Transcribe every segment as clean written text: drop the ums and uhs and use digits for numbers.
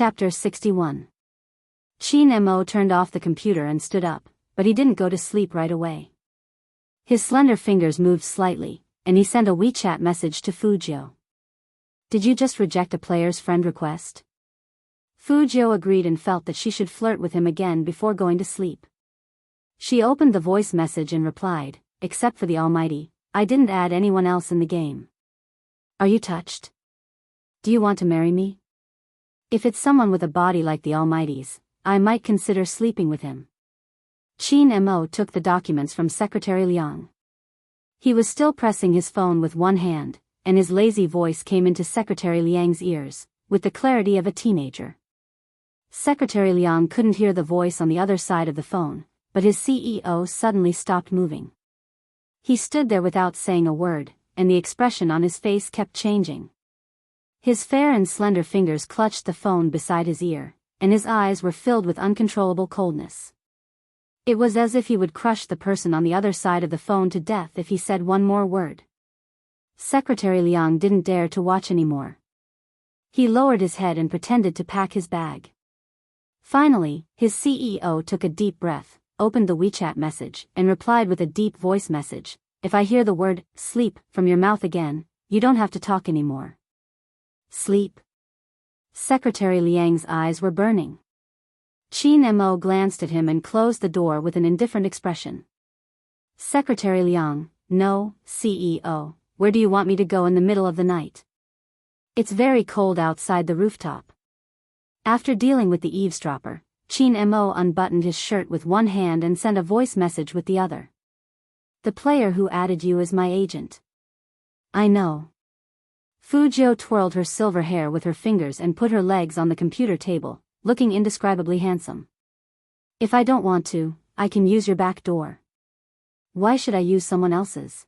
Chapter 61. Qin Mo turned off the computer and stood up, but he didn't go to sleep right away. His slender fingers moved slightly, and he sent a WeChat message to Fujio. "Did you just reject a player's friend request?" Fujio agreed and felt that she should flirt with him again before going to sleep. She opened the voice message and replied, "Except for the Almighty, I didn't add anyone else in the game. Are you touched? Do you want to marry me? If it's someone with a body like the Almighty's, I might consider sleeping with him." Qin Mo took the documents from Secretary Liang. He was still pressing his phone with one hand, and his lazy voice came into Secretary Liang's ears, with the clarity of a teenager. Secretary Liang couldn't hear the voice on the other side of the phone, but his CEO suddenly stopped moving. He stood there without saying a word, and the expression on his face kept changing. His fair and slender fingers clutched the phone beside his ear, and his eyes were filled with uncontrollable coldness. It was as if he would crush the person on the other side of the phone to death if he said one more word. Secretary Liang didn't dare to watch anymore. He lowered his head and pretended to pack his bag. Finally, his CEO took a deep breath, opened the WeChat message, and replied with a deep voice message, "If I hear the word, sleep, from your mouth again, you don't have to talk anymore." Sleep? Secretary Liang's eyes were burning. Qin Mo glanced at him and closed the door with an indifferent expression. Secretary Liang, "No, CEO, where do you want me to go in the middle of the night? It's very cold outside the rooftop." After dealing with the eavesdropper, Qin Mo unbuttoned his shirt with one hand and sent a voice message with the other. "The player who added you is my agent." "I know." Fujio twirled her silver hair with her fingers and put her legs on the computer table, looking indescribably handsome. "If I don't want to, I can use your back door." "Why should I use someone else's?"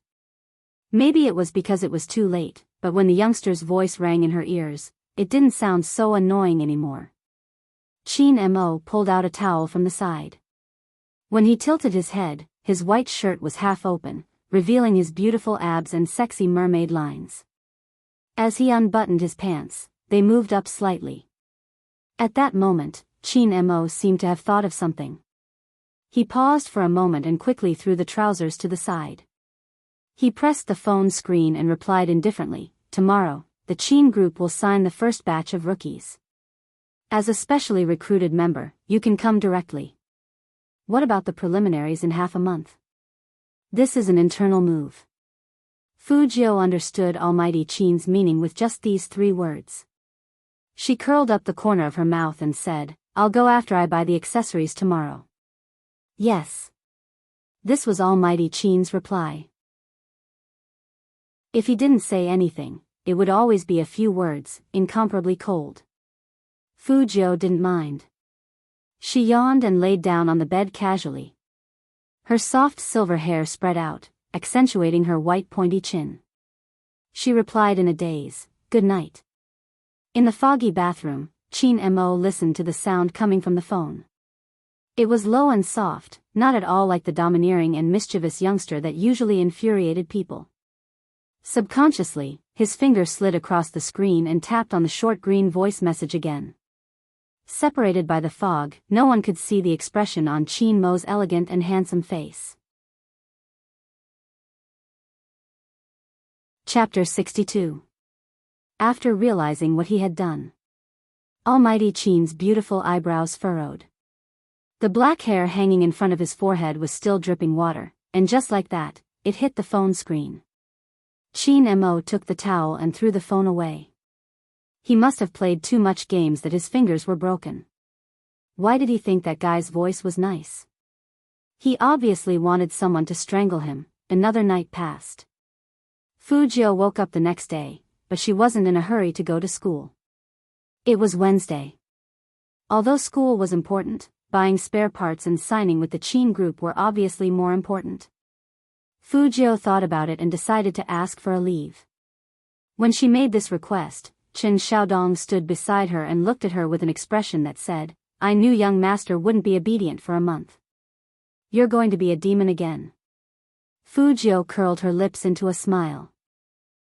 Maybe it was because it was too late, but when the youngster's voice rang in her ears, it didn't sound so annoying anymore. Qin Mo pulled out a towel from the side. When he tilted his head, his white shirt was half open, revealing his beautiful abs and sexy mermaid lines. As he unbuttoned his pants, they moved up slightly. At that moment, Qin Mo seemed to have thought of something. He paused for a moment and quickly threw the trousers to the side. He pressed the phone screen and replied indifferently, "Tomorrow, the Qin group will sign the first batch of rookies. As a specially recruited member, you can come directly. What about the preliminaries in half a month? This is an internal move." Fujio understood Almighty Qin's meaning with just these 3 words. She curled up the corner of her mouth and said, "I'll go after I buy the accessories tomorrow." "Yes." This was Almighty Qin's reply. If he didn't say anything, it would always be a few words, incomparably cold. Fujio didn't mind. She yawned and laid down on the bed casually. Her soft silver hair spread out, accentuating her white pointy chin. She replied in a daze, "Good night." In the foggy bathroom, Qin Mo listened to the sound coming from the phone. It was low and soft, not at all like the domineering and mischievous youngster that usually infuriated people. Subconsciously, his finger slid across the screen and tapped on the short green voice message again. Separated by the fog, no one could see the expression on Qin Mo's elegant and handsome face. Chapter 62. After realizing what he had done, Almighty Qin's beautiful eyebrows furrowed. The black hair hanging in front of his forehead was still dripping water, and just like that, it hit the phone screen. Qin Mo took the towel and threw the phone away. He must have played too much games that his fingers were broken. Why did he think that guy's voice was nice? He obviously wanted someone to strangle him. Another night passed. Fujio woke up the next day, but she wasn't in a hurry to go to school. It was Wednesday. Although school was important, buying spare parts and signing with the Qin group were obviously more important. Fujio thought about it and decided to ask for a leave. When she made this request, Chen Xiaodong stood beside her and looked at her with an expression that said, "I knew young master wouldn't be obedient for a month. You're going to be a demon again." Fujio curled her lips into a smile.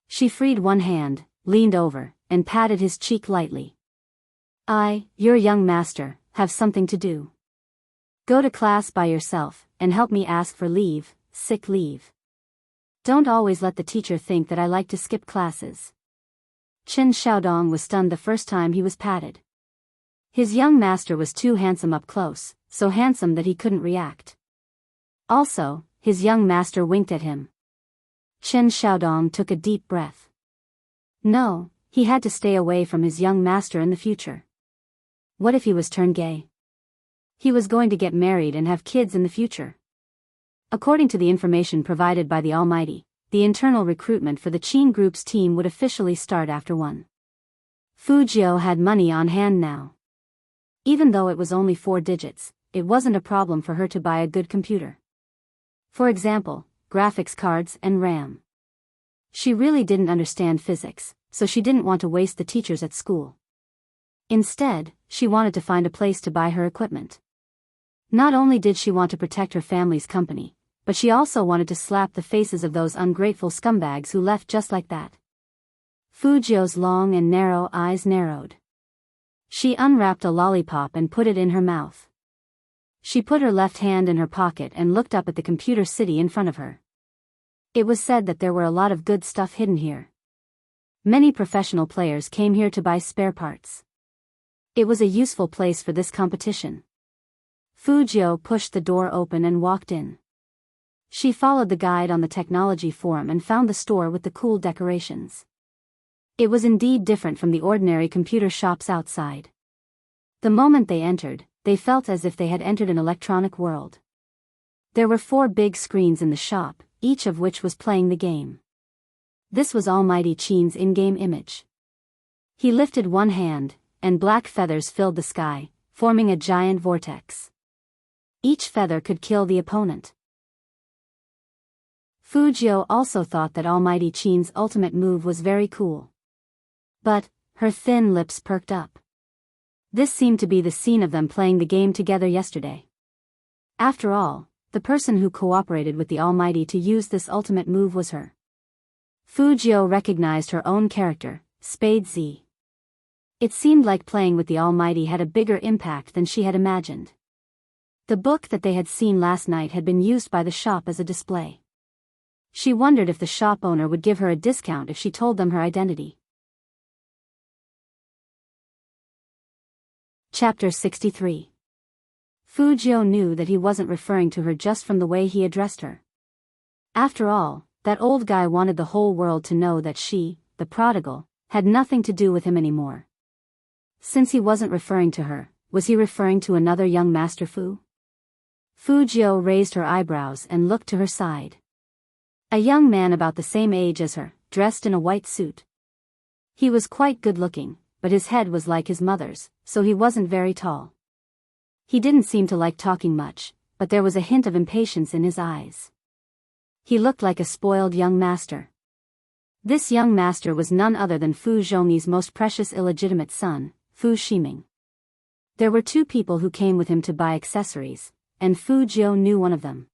She freed one hand, leaned over, and patted his cheek lightly. Your young master, have something to do. Go to class by yourself, and help me ask for leave, sick leave. Don't always let the teacher think that I like to skip classes. Qin Xiaodong was stunned the first time he was patted. His young master was too handsome up close, so handsome that he couldn't react. Also, his young master winked at him. Qin Xiaodong took a deep breath. No, he had to stay away from his young master in the future. What if he was turned gay? He was going to get married and have kids in the future. According to the information provided by the Almighty, the internal recruitment for the Qin Group's team would officially start after 1. Fu Jiu had money on hand now. Even though it was only 4 digits, it wasn't a problem for her to buy a good computer. For example, graphics cards and RAM. She really didn't understand physics, so she didn't want to waste the teachers at school. Instead, she wanted to find a place to buy her equipment. Not only did she want to protect her family's company, but she also wanted to slap the faces of those ungrateful scumbags who left just like that. Fu Jiu's long and narrow eyes narrowed. She unwrapped a lollipop and put it in her mouth. She put her left hand in her pocket and looked up at the computer city in front of her. It was said that there were a lot of good stuff hidden here. Many professional players came here to buy spare parts. It was a useful place for this competition. Fu Jiu pushed the door open and walked in. She followed the guide on the technology forum and found the store with the cool decorations. It was indeed different from the ordinary computer shops outside. The moment they entered, they felt as if they had entered an electronic world. There were 4 big screens in the shop, each of which was playing the game. This was Almighty Qin's in-game image. He lifted one hand, and black feathers filled the sky, forming a giant vortex. Each feather could kill the opponent. Fu Jiu also thought that Almighty Qin's ultimate move was very cool. But, her thin lips perked up. This seemed to be the scene of them playing the game together yesterday. After all, the person who cooperated with the Almighty to use this ultimate move was her. Fu Jiu recognized her own character, Spade Z. It seemed like playing with the Almighty had a bigger impact than she had imagined. The book that they had seen last night had been used by the shop as a display. She wondered if the shop owner would give her a discount if she told them her identity. Chapter 63. Fu Jiu knew that he wasn't referring to her just from the way he addressed her. After all, that old guy wanted the whole world to know that she, the prodigal, had nothing to do with him anymore. Since he wasn't referring to her, was he referring to another young master Fu? Fu Jiu raised her eyebrows and looked to her side. A young man about the same age as her, dressed in a white suit. He was quite good-looking, but his head was like his mother's, so he wasn't very tall. He didn't seem to like talking much, but there was a hint of impatience in his eyes. He looked like a spoiled young master. This young master was none other than Fu Zhongyi's most precious illegitimate son, Fu Shiming. There were 2 people who came with him to buy accessories, and Fu Jiu knew one of them.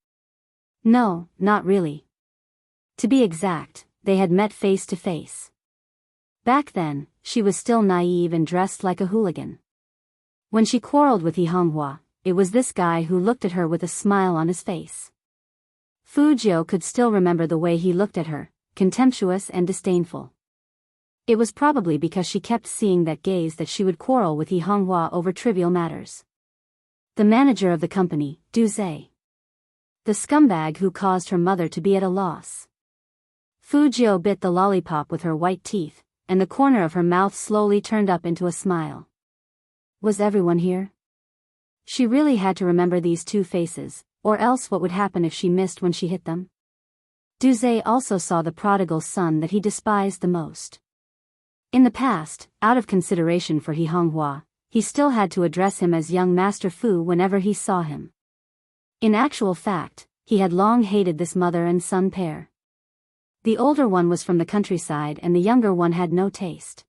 No, not really. To be exact, they had met face to face. Back then, she was still naive and dressed like a hooligan. When she quarreled with He Honghua, it was this guy who looked at her with a smile on his face. Fu Jiu could still remember the way he looked at her, contemptuous and disdainful. It was probably because she kept seeing that gaze that she would quarrel with He Honghua over trivial matters. The manager of the company, Du Zhe. The scumbag who caused her mother to be at a loss. Fu Jiu bit the lollipop with her white teeth, and the corner of her mouth slowly turned up into a smile. Was everyone here? She really had to remember these 2 faces, or else what would happen if she missed when she hit them? Du Zhe also saw the prodigal son that he despised the most. In the past, out of consideration for He Honghua, he still had to address him as young Master Fu whenever he saw him. In actual fact, he had long hated this mother and son pair. The older one was from the countryside and the younger one had no taste.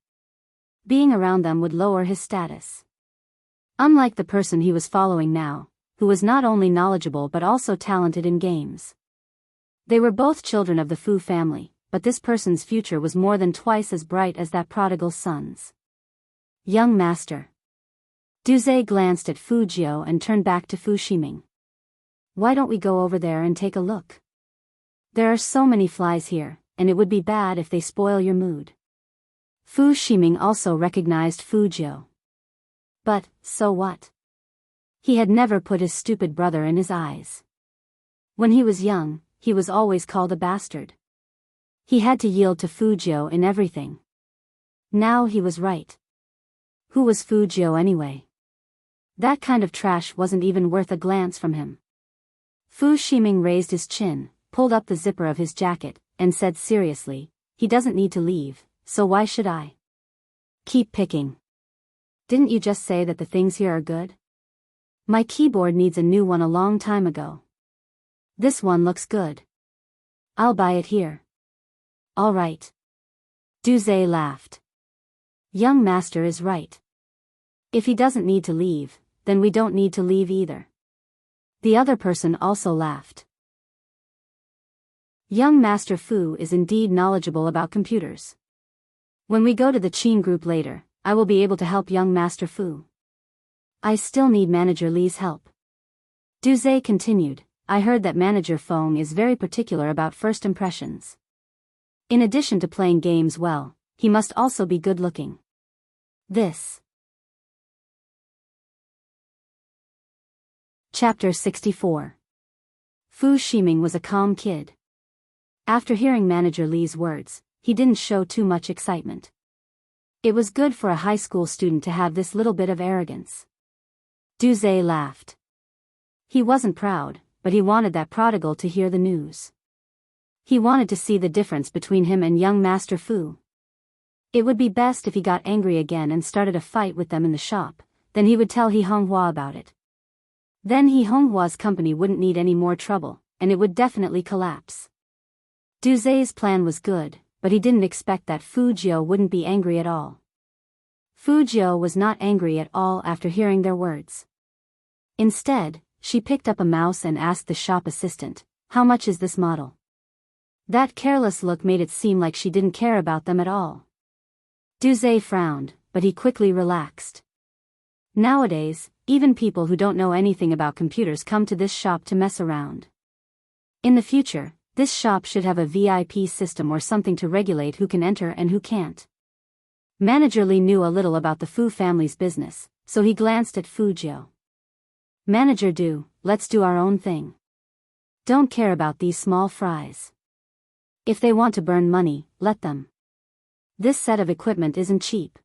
Being around them would lower his status. Unlike the person he was following now, who was not only knowledgeable but also talented in games. They were both children of the Fu family, but this person's future was more than twice as bright as that prodigal son's. Young master. Duze glanced at Fujio and turned back to Fu Shiming. Why don't we go over there and take a look? There are so many flies here, and it would be bad if they spoil your mood. Fu Shiming also recognized Fujio. But, so what? He had never put his stupid brother in his eyes. When he was young, he was always called a bastard. He had to yield to Fujio in everything. Now he was right. Who was Fujio anyway? That kind of trash wasn't even worth a glance from him. Fu Shiming raised his chin, pulled up the zipper of his jacket, and said seriously, he doesn't need to leave, so why should I? Keep picking. Didn't you just say that the things here are good? My keyboard needs a new one a long time ago. This one looks good. I'll buy it here. All right. Duze laughed. Young master is right. If he doesn't need to leave, then we don't need to leave either. The other person also laughed. Young Master Fu is indeed knowledgeable about computers. When we go to the Qin group later, I will be able to help young Master Fu. I still need Manager Li's help. Duze continued, I heard that Manager Feng is very particular about first impressions. In addition to playing games well, he must also be good looking. This. Chapter 64. Fu Shiming was a calm kid. After hearing Manager Li's words, he didn't show too much excitement. It was good for a high school student to have this little bit of arrogance. Duze laughed. He wasn't proud, but he wanted that prodigal to hear the news. He wanted to see the difference between him and young Master Fu. It would be best if he got angry again and started a fight with them in the shop, then he would tell He Honghua about it. Then He Honghua's company wouldn't need any more trouble, and it would definitely collapse. Duze's plan was good, but he didn't expect that Fujio wouldn't be angry at all. Fujio was not angry at all after hearing their words. Instead, she picked up a mouse and asked the shop assistant, how much is this model? That careless look made it seem like she didn't care about them at all. Duze frowned, but he quickly relaxed. Nowadays, even people who don't know anything about computers come to this shop to mess around. In the future, this shop should have a VIP system or something to regulate who can enter and who can't. Manager Li knew a little about the Fu family's business, so he glanced at Fujio. Manager Du, let's do our own thing. Don't care about these small fries. If they want to burn money, let them. This set of equipment isn't cheap.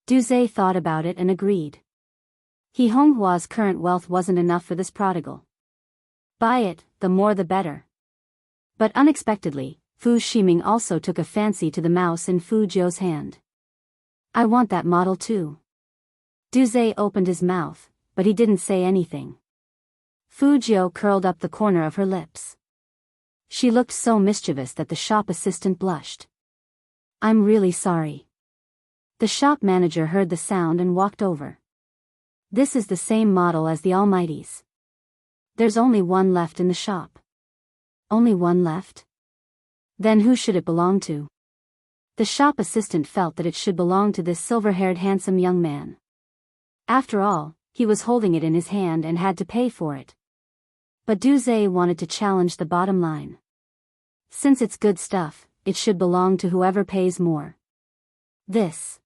Duze thought about it and agreed. He Honghua's current wealth wasn't enough for this prodigal. Buy it, the more the better. But unexpectedly, Fu Shiming also took a fancy to the mouse in Fujio's hand. I want that model too. Duze opened his mouth, but he didn't say anything. Fujio curled up the corner of her lips. She looked so mischievous that the shop assistant blushed. I'm really sorry. The shop manager heard the sound and walked over. This is the same model as the Almighty's. There's only one left in the shop. Only one left? Then who should it belong to? The shop assistant felt that it should belong to this silver-haired handsome young man. After all, he was holding it in his hand and had to pay for it. But Duze wanted to challenge the bottom line. Since it's good stuff, it should belong to whoever pays more. This.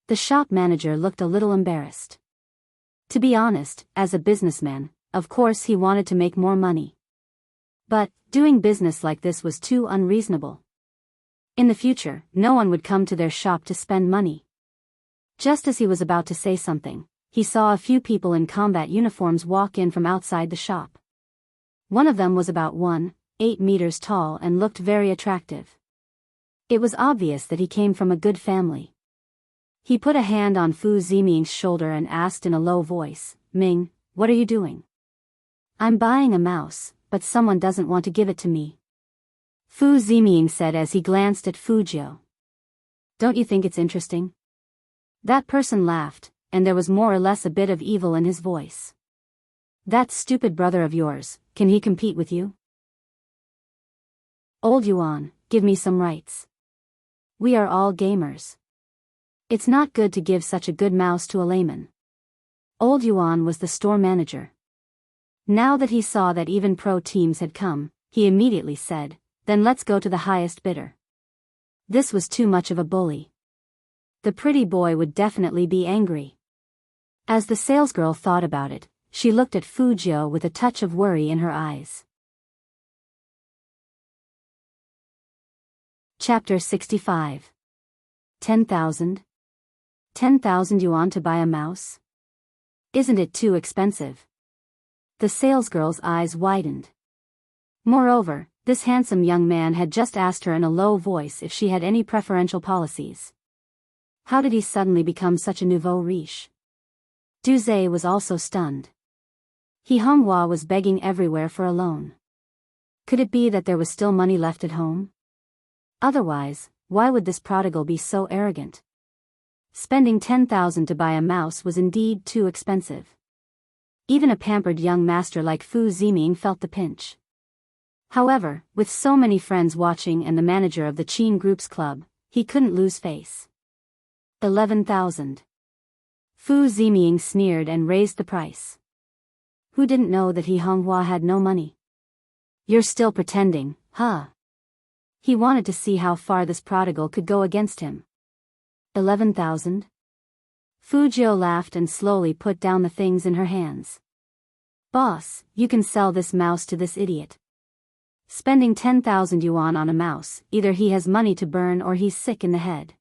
The shop manager looked a little embarrassed. To be honest, as a businessman, of course he wanted to make more money. But, doing business like this was too unreasonable. In the future, no one would come to their shop to spend money. Just as he was about to say something, he saw a few people in combat uniforms walk in from outside the shop. One of them was about 1.8 meters tall and looked very attractive. It was obvious that he came from a good family. He put a hand on Fu Ziming's shoulder and asked in a low voice, Ming, what are you doing? I'm buying a mouse, but someone doesn't want to give it to me. Fu Ziming said as he glanced at Fujio. Don't you think it's interesting? That person laughed, and there was more or less a bit of evil in his voice. That stupid brother of yours, can he compete with you? Old Yuan, give me some rights. We are all gamers. It's not good to give such a good mouse to a layman. Old Yuan was the store manager. Now that he saw that even pro teams had come, he immediately said, "Then let's go to the highest bidder." This was too much of a bully. The pretty boy would definitely be angry. As the salesgirl thought about it, she looked at Fujio with a touch of worry in her eyes. Chapter 65. 10,000? 10,000 yuan to buy a mouse? Isn't it too expensive? The salesgirl's eyes widened. Moreover, this handsome young man had just asked her in a low voice if she had any preferential policies. How did he suddenly become such a nouveau riche? Duze was also stunned. He Honghua was begging everywhere for a loan. Could it be that there was still money left at home? Otherwise, why would this prodigal be so arrogant? Spending 10,000 to buy a mouse was indeed too expensive. Even a pampered young master like Fu Ziming felt the pinch. However, with so many friends watching and the manager of the Qin Group's club, he couldn't lose face. 11,000. Fu Ziming sneered and raised the price. Who didn't know that he Honghua had no money? You're still pretending, huh? He wanted to see how far this prodigal could go against him. 11,000? Fujio laughed and slowly put down the things in her hands. Boss, you can sell this mouse to this idiot. Spending 10,000 yuan on a mouse, either he has money to burn or he's sick in the head.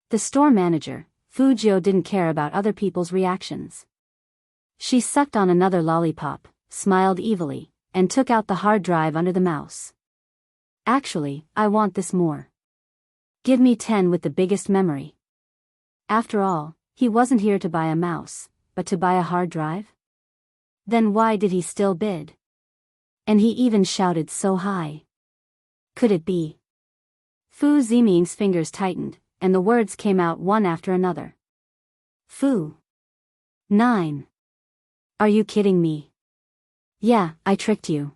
The store manager, Fujio, didn't care about other people's reactions. She sucked on another lollipop, smiled evilly, and took out the hard drive under the mouse. Actually, I want this more. Give me 10 with the biggest memory. After all, he wasn't here to buy a mouse, but to buy a hard drive? Then why did he still bid? And he even shouted so high. Could it be? Fu Ziming's fingers tightened, and the words came out one after another. Fu. 9. Are you kidding me? Yeah, I tricked you.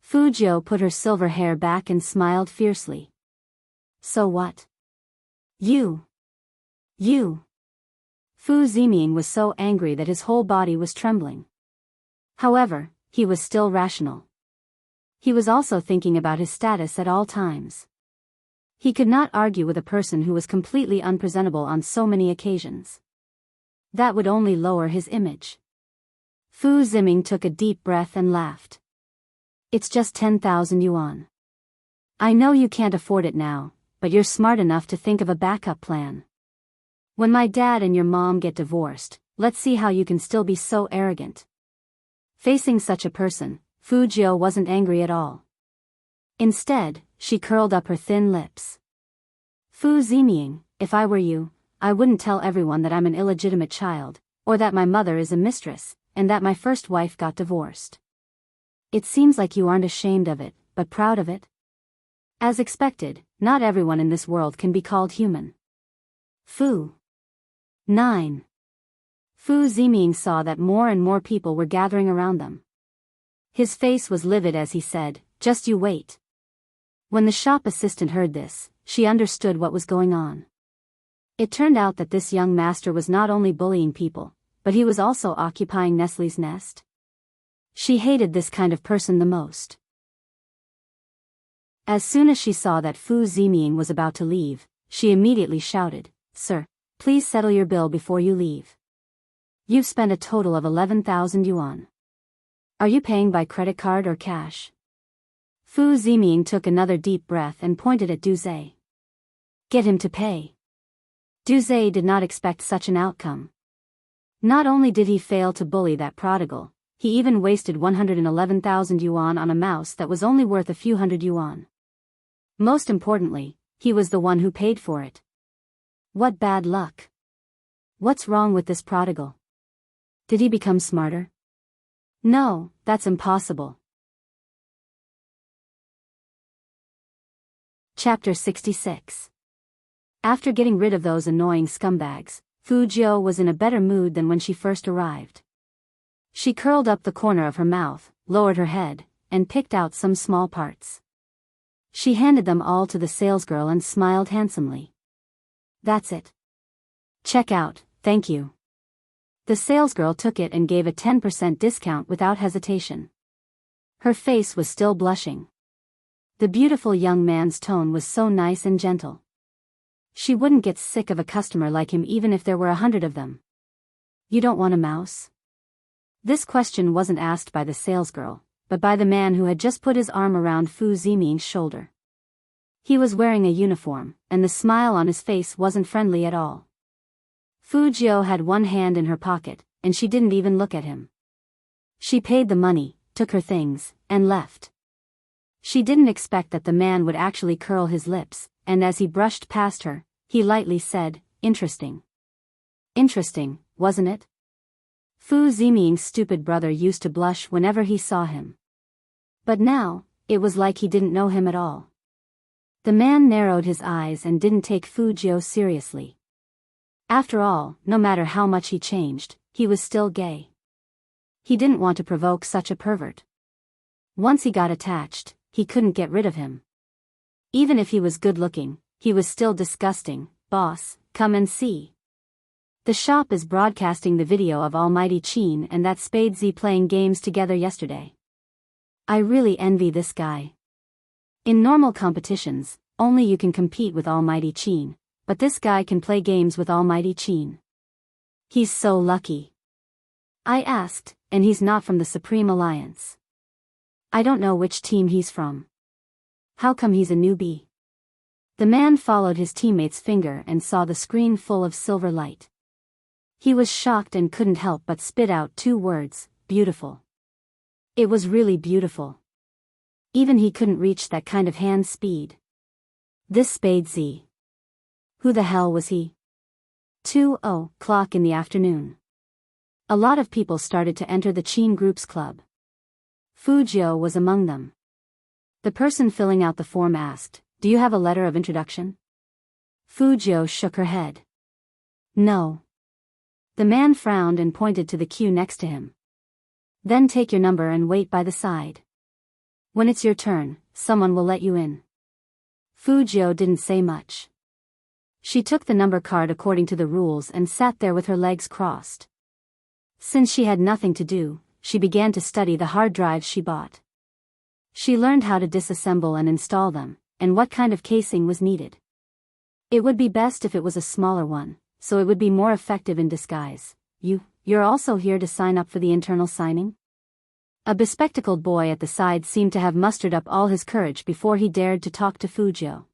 Fujio put her silver hair back and smiled fiercely. So what? You. Fu Ziming was so angry that his whole body was trembling. However, he was still rational. He was also thinking about his status at all times. He could not argue with a person who was completely unpresentable on so many occasions. That would only lower his image. Fu Ziming took a deep breath and laughed. It's just 10,000 yuan. I know you can't afford it now, but you're smart enough to think of a backup plan. When my dad and your mom get divorced, let's see how you can still be so arrogant. Facing such a person, Fujio wasn't angry at all. Instead, she curled up her thin lips. Fu Ziming, if I were you, I wouldn't tell everyone that I'm an illegitimate child, or that my mother is a mistress, and that my first wife got divorced. It seems like you aren't ashamed of it, but proud of it. As expected, not everyone in this world can be called human. Fu. 9. Fu Ziming saw that more and more people were gathering around them. His face was livid as he said, "Just you wait." When the shop assistant heard this, she understood what was going on. It turned out that this young master was not only bullying people, but he was also occupying Nestle's nest. She hated this kind of person the most. As soon as she saw that Fu Ziming was about to leave, she immediately shouted, "Sir, please settle your bill before you leave. You've spent a total of 11,000 yuan. Are you paying by credit card or cash?" Fu Ziming took another deep breath and pointed at Duze. Get him to pay. Duze did not expect such an outcome. Not only did he fail to bully that prodigal, he even wasted 111,000 yuan on a mouse that was only worth a few hundred yuan. Most importantly, he was the one who paid for it. What bad luck. What's wrong with this prodigal? Did he become smarter? No, that's impossible. Chapter 66. After getting rid of those annoying scumbags, Fujio was in a better mood than when she first arrived. She curled up the corner of her mouth, lowered her head, and picked out some small parts. She handed them all to the salesgirl and smiled handsomely. That's it. Check out, thank you. The salesgirl took it and gave a 10% discount without hesitation. Her face was still blushing. The beautiful young man's tone was so nice and gentle. She wouldn't get sick of a customer like him even if there were 100 of them. You don't want a mouse? This question wasn't asked by the salesgirl, but by the man who had just put his arm around Fu Ziming's shoulder. He was wearing a uniform, and the smile on his face wasn't friendly at all. Fu Jiu had one hand in her pocket, and she didn't even look at him. She paid the money, took her things, and left. She didn't expect that the man would actually curl his lips, and as he brushed past her, he lightly said, "Interesting." Interesting, wasn't it? Fu Ziming's stupid brother used to blush whenever he saw him. But now, it was like he didn't know him at all. The man narrowed his eyes and didn't take Fu Jiu seriously. After all, no matter how much he changed, he was still gay. He didn't want to provoke such a pervert. Once he got attached, he couldn't get rid of him. Even if he was good-looking, he was still disgusting. Boss, come and see. The shop is broadcasting the video of Almighty Qin and that Spade Z playing games together yesterday. I really envy this guy. In normal competitions, only you can compete with Almighty Qin, but this guy can play games with Almighty Qin. He's so lucky. I asked, and he's not from the Supreme Alliance. I don't know which team he's from. How come he's a newbie? The man followed his teammate's finger and saw the screen full of silver light. He was shocked and couldn't help but spit out 2 words, beautiful. It was really beautiful. Even he couldn't reach that kind of hand speed. This Spade Z. Who the hell was he? 2:00 in the afternoon. A lot of people started to enter the Qin Group's club. Fu Jiu was among them. The person filling out the form asked, "Do you have a letter of introduction?" Fu Jiu shook her head. No. The man frowned and pointed to the queue next to him. Then take your number and wait by the side. When it's your turn, someone will let you in. Fu Jiu didn't say much. She took the number card according to the rules and sat there with her legs crossed. Since she had nothing to do, she began to study the hard drives she bought. She learned how to disassemble and install them, and what kind of casing was needed. It would be best if it was a smaller one, so it would be more effective in disguise. You're also here to sign up for the internal signing? A bespectacled boy at the side seemed to have mustered up all his courage before he dared to talk to Fu Jiu.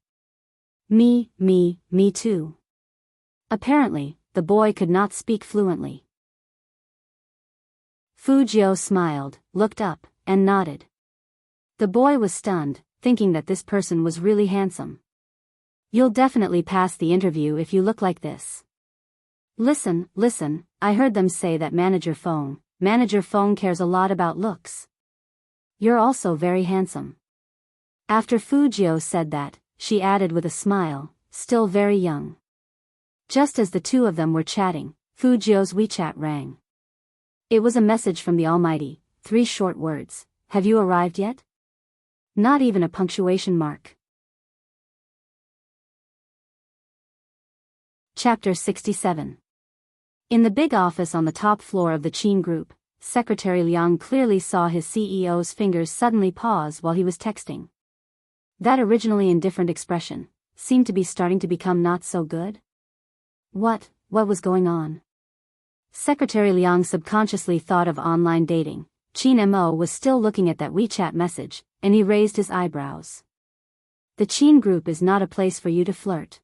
Me too. Apparently, the boy could not speak fluently. Fu Jiu smiled, looked up, and nodded. The boy was stunned, thinking that this person was really handsome. You'll definitely pass the interview if you look like this. Listen, I heard them say that Manager Phone cares a lot about looks. You're also very handsome. After Fu Jiu said that, she added with a smile, still very young. Just as the two of them were chatting, Fu Jiu's WeChat rang. It was a message from the Almighty, 3 short words. Have you arrived yet? Not even a punctuation mark. Chapter 67. In the big office on the top floor of the Qin Group, Secretary Liang clearly saw his CEO's fingers suddenly pause while he was texting. That originally indifferent expression seemed to be starting to become not so good. What was going on? Secretary Liang subconsciously thought of online dating. Qin Mo was still looking at that WeChat message, and he raised his eyebrows. The Qin Group is not a place for you to flirt.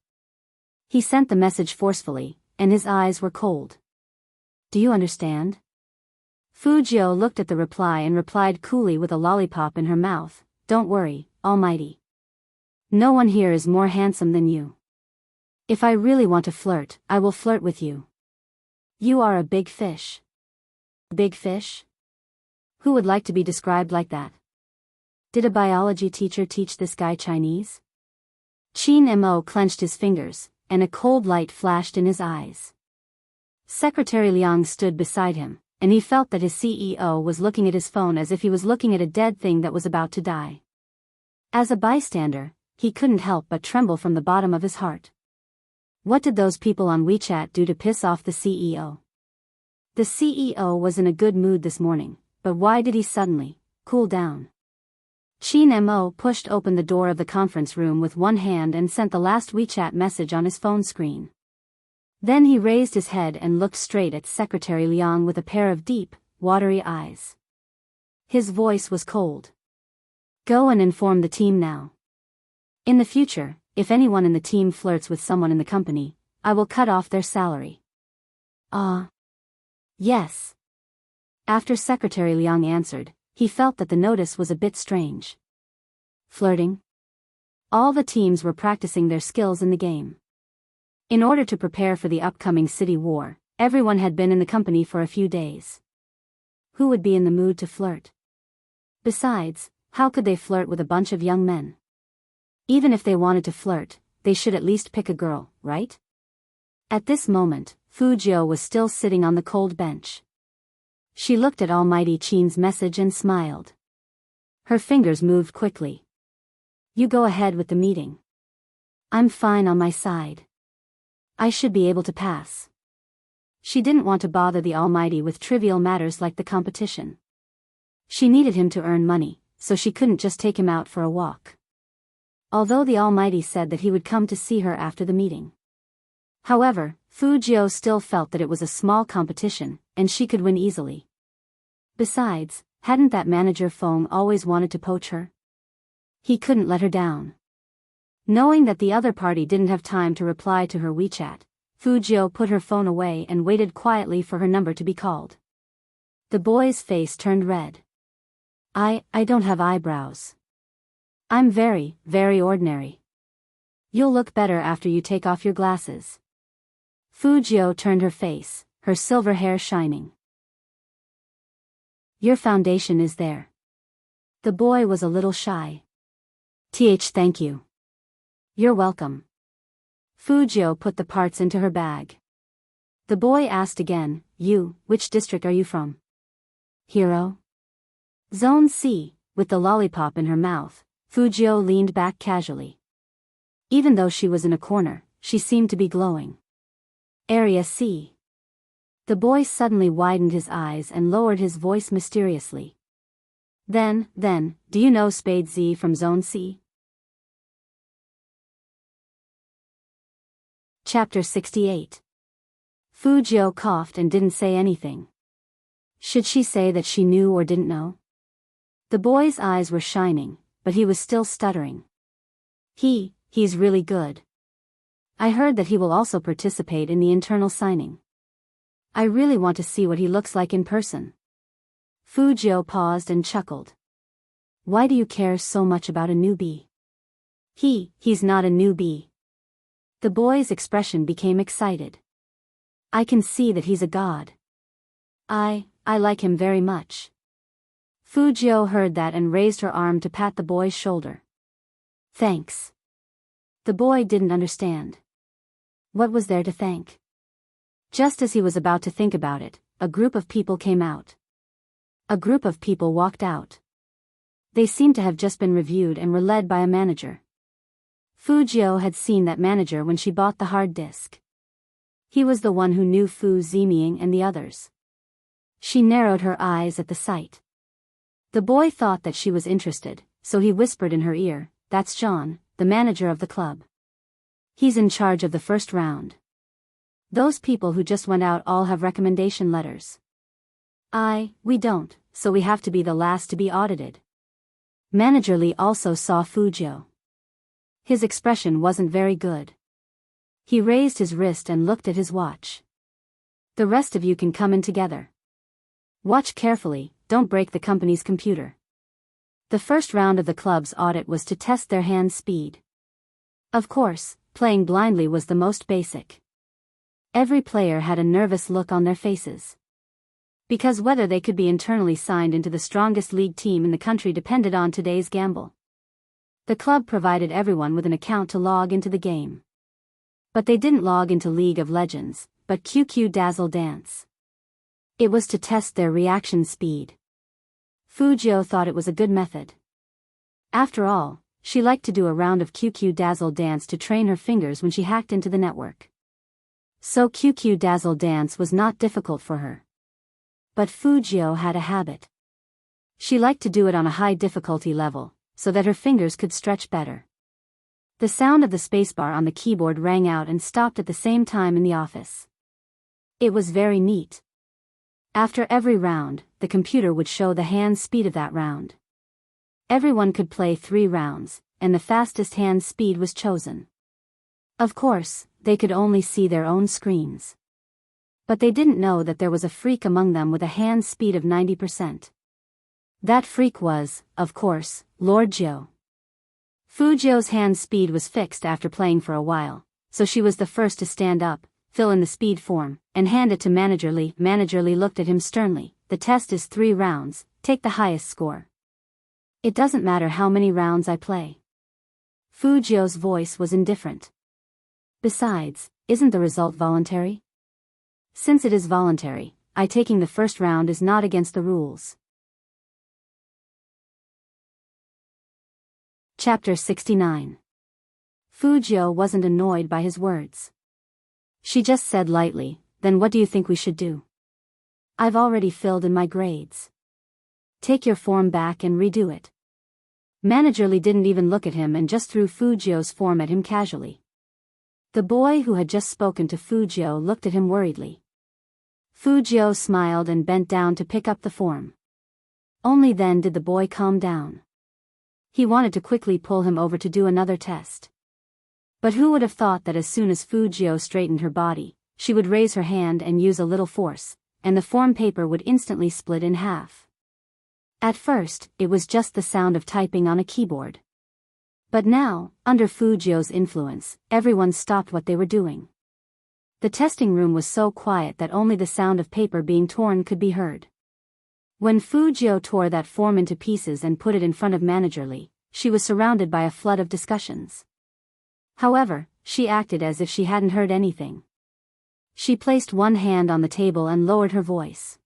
He sent the message forcefully, and his eyes were cold. Do you understand? Fu Jiu looked at the reply and replied coolly with a lollipop in her mouth, Don't worry, Almighty. No one here is more handsome than you. If I really want to flirt, I will flirt with you. You are a big fish. Big fish? Who would like to be described like that? Did a biology teacher teach this guy Chinese? Qin Mo clenched his fingers, and a cold light flashed in his eyes. Secretary Liang stood beside him, and he felt that his CEO was looking at his phone as if he was looking at a dead thing that was about to die. As a bystander, he couldn't help but tremble from the bottom of his heart. What did those people on WeChat do to piss off the CEO? The CEO was in a good mood this morning, but why did he suddenly cool down? Shin Mo pushed open the door of the conference room with one hand and sent the last WeChat message on his phone screen. Then he raised his head and looked straight at Secretary Liang with a pair of deep, watery eyes. His voice was cold. Go and inform the team now. In the future, if anyone in the team flirts with someone in the company, I will cut off their salary. Yes. After Secretary Liang answered, he felt that the notice was a bit strange. Flirting? All the teams were practicing their skills in the game. In order to prepare for the upcoming city war, everyone had been in the company for a few days. Who would be in the mood to flirt? Besides, how could they flirt with a bunch of young men? Even if they wanted to flirt, they should at least pick a girl, right? At this moment, Fu Jiu was still sitting on the cold bench. She looked at Almighty Qin's message and smiled. Her fingers moved quickly. You go ahead with the meeting. I'm fine on my side. I should be able to pass. She didn't want to bother the Almighty with trivial matters like the competition. She needed him to earn money, so she couldn't just take him out for a walk. Although the Almighty said that he would come to see her after the meeting. However, Fu Jiu still felt that it was a small competition, and she could win easily. Besides, hadn't that manager Feng always wanted to poach her? He couldn't let her down. Knowing that the other party didn't have time to reply to her WeChat, Fu Jiu put her phone away and waited quietly for her number to be called. The boy's face turned red. I don't have eyebrows. I'm very, very ordinary. You'll look better after you take off your glasses. Fu Jiu turned her face, her silver hair shining. Your foundation is there. The boy was a little shy. Thank you. You're welcome. Fu Jiu put the parts into her bag. The boy asked again, which district are you from? Hero? Zone C, with the lollipop in her mouth, Fu Jiu leaned back casually. Even though she was in a corner, she seemed to be glowing. Area C. The boy suddenly widened his eyes and lowered his voice mysteriously. Then, do you know Spade Z from Zone C? Chapter 68. Fu Jiu coughed and didn't say anything. Should she say that she knew or didn't know? The boy's eyes were shining, but he was still stuttering. He's really good. I heard that he will also participate in the internal signing. I really want to see what he looks like in person. Fu Jiu paused and chuckled. Why do you care so much about a newbie? He's not a newbie. The boy's expression became excited. I can see that he's a god. I like him very much. Fu Jiu heard that and raised her arm to pat the boy's shoulder. Thanks. The boy didn't understand. What was there to thank? Just as he was about to think about it, a group of people came out. A group of people walked out. They seemed to have just been reviewed and were led by a manager. Fu Jiu had seen that manager when she bought the hard disk. He was the one who knew Fu Ziming and the others. She narrowed her eyes at the sight. The boy thought that she was interested, so he whispered in her ear, That's John, the manager of the club. He's in charge of the first round. Those people who just went out all have recommendation letters. We don't, so we have to be the last to be audited. Manager Li also saw Fu Jiu. His expression wasn't very good. He raised his wrist and looked at his watch. The rest of you can come in together. Watch carefully, don't break the company's computer. The first round of the club's audit was to test their hand speed. Of course, playing blindly was the most basic. Every player had a nervous look on their faces. Because whether they could be internally signed into the strongest league team in the country depended on today's gamble. The club provided everyone with an account to log into the game. But they didn't log into League of Legends, but QQ Dazzle Dance. It was to test their reaction speed. Fu Jiu thought it was a good method. After all, she liked to do a round of QQ Dazzle Dance to train her fingers when she hacked into the network. So QQ Dazzle Dance was not difficult for her. But Fujio had a habit. She liked to do it on a high difficulty level, so that her fingers could stretch better. The sound of the spacebar on the keyboard rang out and stopped at the same time in the office. It was very neat. After every round, the computer would show the hand speed of that round. Everyone could play 3 rounds, and the fastest hand speed was chosen. Of course, they could only see their own screens. But they didn't know that there was a freak among them with a hand speed of 90%. That freak was, of course, Lord Joe. Fujio's hand speed was fixed after playing for a while, so she was the first to stand up, fill in the speed form, and hand it to Manager Lee. Manager Lee looked at him sternly. The test is 3 rounds, take the highest score. It doesn't matter how many rounds I play. Fujio's voice was indifferent. Besides, isn't the result voluntary? Since it is voluntary, taking the first round is not against the rules. Chapter 69. Fujio wasn't annoyed by his words. She just said lightly, "Then what do you think we should do? I've already filled in my grades. Take your form back and redo it." Manager Lee didn't even look at him and just threw Fujio's form at him casually. The boy who had just spoken to Fujio looked at him worriedly. Fujio smiled and bent down to pick up the form. Only then did the boy calm down. He wanted to quickly pull him over to do another test. But who would have thought that as soon as Fujio straightened her body, she would raise her hand and use a little force, and the form paper would instantly split in half. At first, it was just the sound of typing on a keyboard. But now, under Fujio's influence, everyone stopped what they were doing. The testing room was so quiet that only the sound of paper being torn could be heard. When Fujio tore that form into pieces and put it in front of Manager Lee, she was surrounded by a flood of discussions. However, she acted as if she hadn't heard anything. She placed one hand on the table and lowered her voice.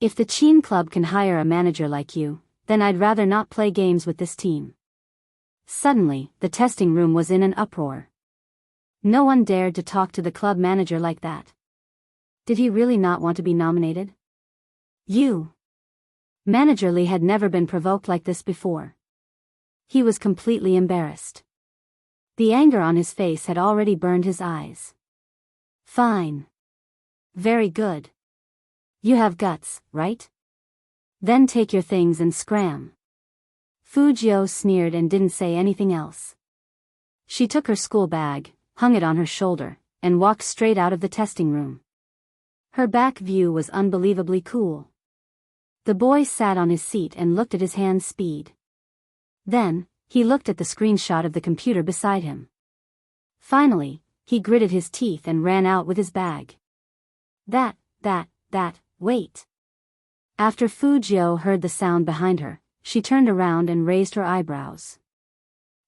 "If the Chin Club can hire a manager like you, then I'd rather not play games with this team." Suddenly, the testing room was in an uproar. No one dared to talk to the club manager like that. Did he really not want to be nominated? You. Manager Lee had never been provoked like this before. He was completely embarrassed. The anger on his face had already burned his eyes. "Fine. Very good. You have guts, right? Then take your things and scram." Fujio sneered and didn't say anything else. She took her school bag, hung it on her shoulder, and walked straight out of the testing room. Her back view was unbelievably cool. The boy sat on his seat and looked at his hand speed. Then, he looked at the screenshot of the computer beside him. Finally, he gritted his teeth and ran out with his bag. Wait. After Fujio heard the sound behind her, she turned around and raised her eyebrows.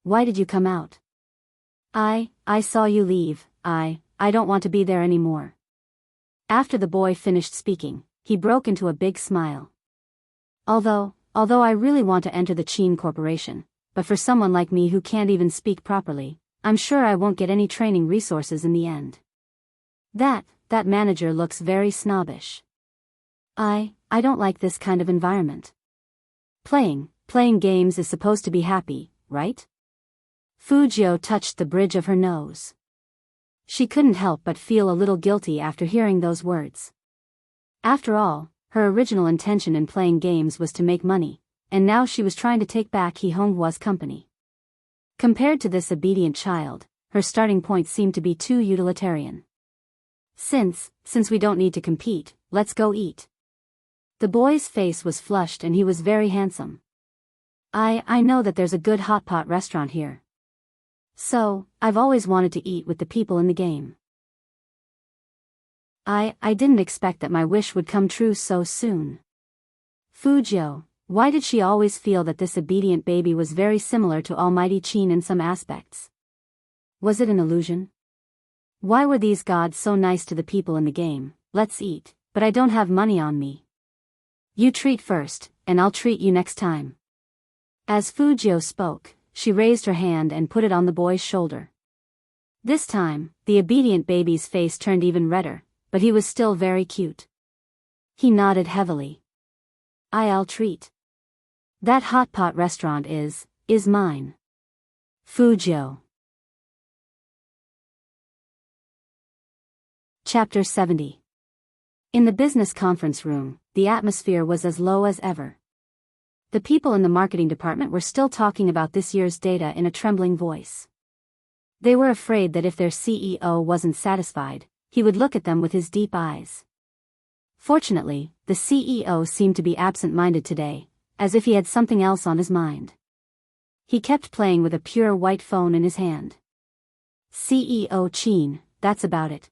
"Why did you come out?" I saw you leave. I don't want to be there anymore." After the boy finished speaking, he broke into a big smile. Although I really want to enter the Chin Corporation, but for someone like me who can't even speak properly, I'm sure I won't get any training resources in the end." That manager looks very snobbish. I don't like this kind of environment. Playing games is supposed to be happy, right? Fujio touched the bridge of her nose. She couldn't help but feel a little guilty after hearing those words. After all, her original intention in playing games was to make money, and now she was trying to take back He Honghua's company. Compared to this obedient child, her starting point seemed to be too utilitarian. Since we don't need to compete, let's go eat." The boy's face was flushed and he was very handsome. I know that there's a good hot pot restaurant here. So, I've always wanted to eat with the people in the game. I didn't expect that my wish would come true so soon." Fujio, why did she always feel that this obedient baby was very similar to Almighty Chin in some aspects? Was it an illusion? Why were these gods so nice to the people in the game? "Let's eat, but I don't have money on me. You treat first, and I'll treat you next time." As Fujio spoke, she raised her hand and put it on the boy's shoulder. This time, the obedient baby's face turned even redder, but he was still very cute. He nodded heavily. I'll treat. That hot pot restaurant is mine. Fujio. Chapter 70. In the business conference room, the atmosphere was as low as ever. The people in the marketing department were still talking about this year's data in a trembling voice. They were afraid that if their CEO wasn't satisfied, he would look at them with his deep eyes. Fortunately, the CEO seemed to be absent-minded today, as if he had something else on his mind. He kept playing with a pure white phone in his hand. CEO Chin, that's about it.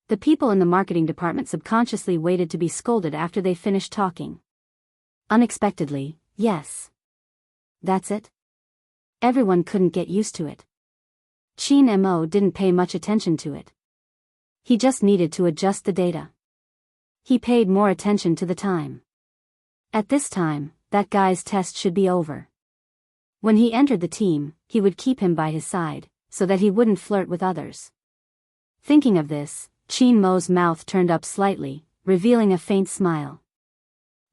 The people in the marketing department subconsciously waited to be scolded after they finished talking. Unexpectedly, yes. That's it? Everyone couldn't get used to it. Chin Mo didn't pay much attention to it. He just needed to adjust the data. He paid more attention to the time. At this time, that guy's test should be over. When he entered the team, he would keep him by his side, so that he wouldn't flirt with others. Thinking of this, Chin Mo's mouth turned up slightly, revealing a faint smile.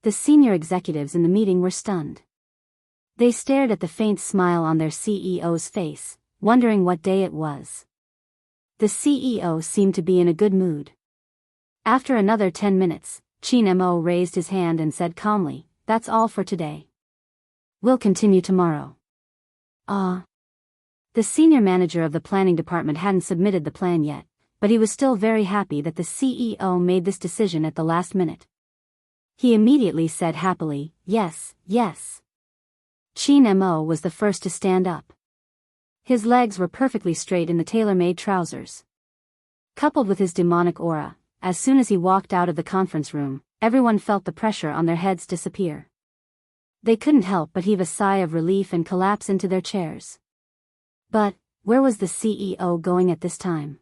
The senior executives in the meeting were stunned. They stared at the faint smile on their CEO's face, wondering what day it was. The CEO seemed to be in a good mood. After another 10 minutes, Chin Mo raised his hand and said calmly, "That's all for today. We'll continue tomorrow." The senior manager of the planning department hadn't submitted the plan yet, but he was still very happy that the CEO made this decision at the last minute. He immediately said happily, "Yes, yes." Chin Mo was the first to stand up. His legs were perfectly straight in the tailor-made trousers. Coupled with his demonic aura, as soon as he walked out of the conference room, everyone felt the pressure on their heads disappear. They couldn't help but heave a sigh of relief and collapse into their chairs. But, where was the CEO going at this time?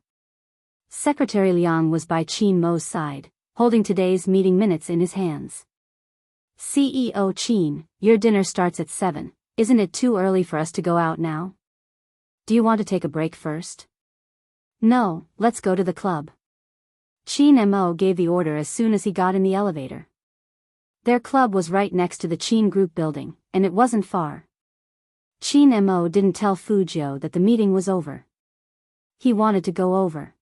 Secretary Liang was by Chin Mo's side, holding today's meeting minutes in his hands. "CEO Chin, your dinner starts at 7, isn't it too early for us to go out now? Do you want to take a break first?" "No, let's go to the club." Chin Mo gave the order as soon as he got in the elevator. Their club was right next to the Chin Group building, and it wasn't far. Chin Mo didn't tell Fujio that the meeting was over. He wanted to go over.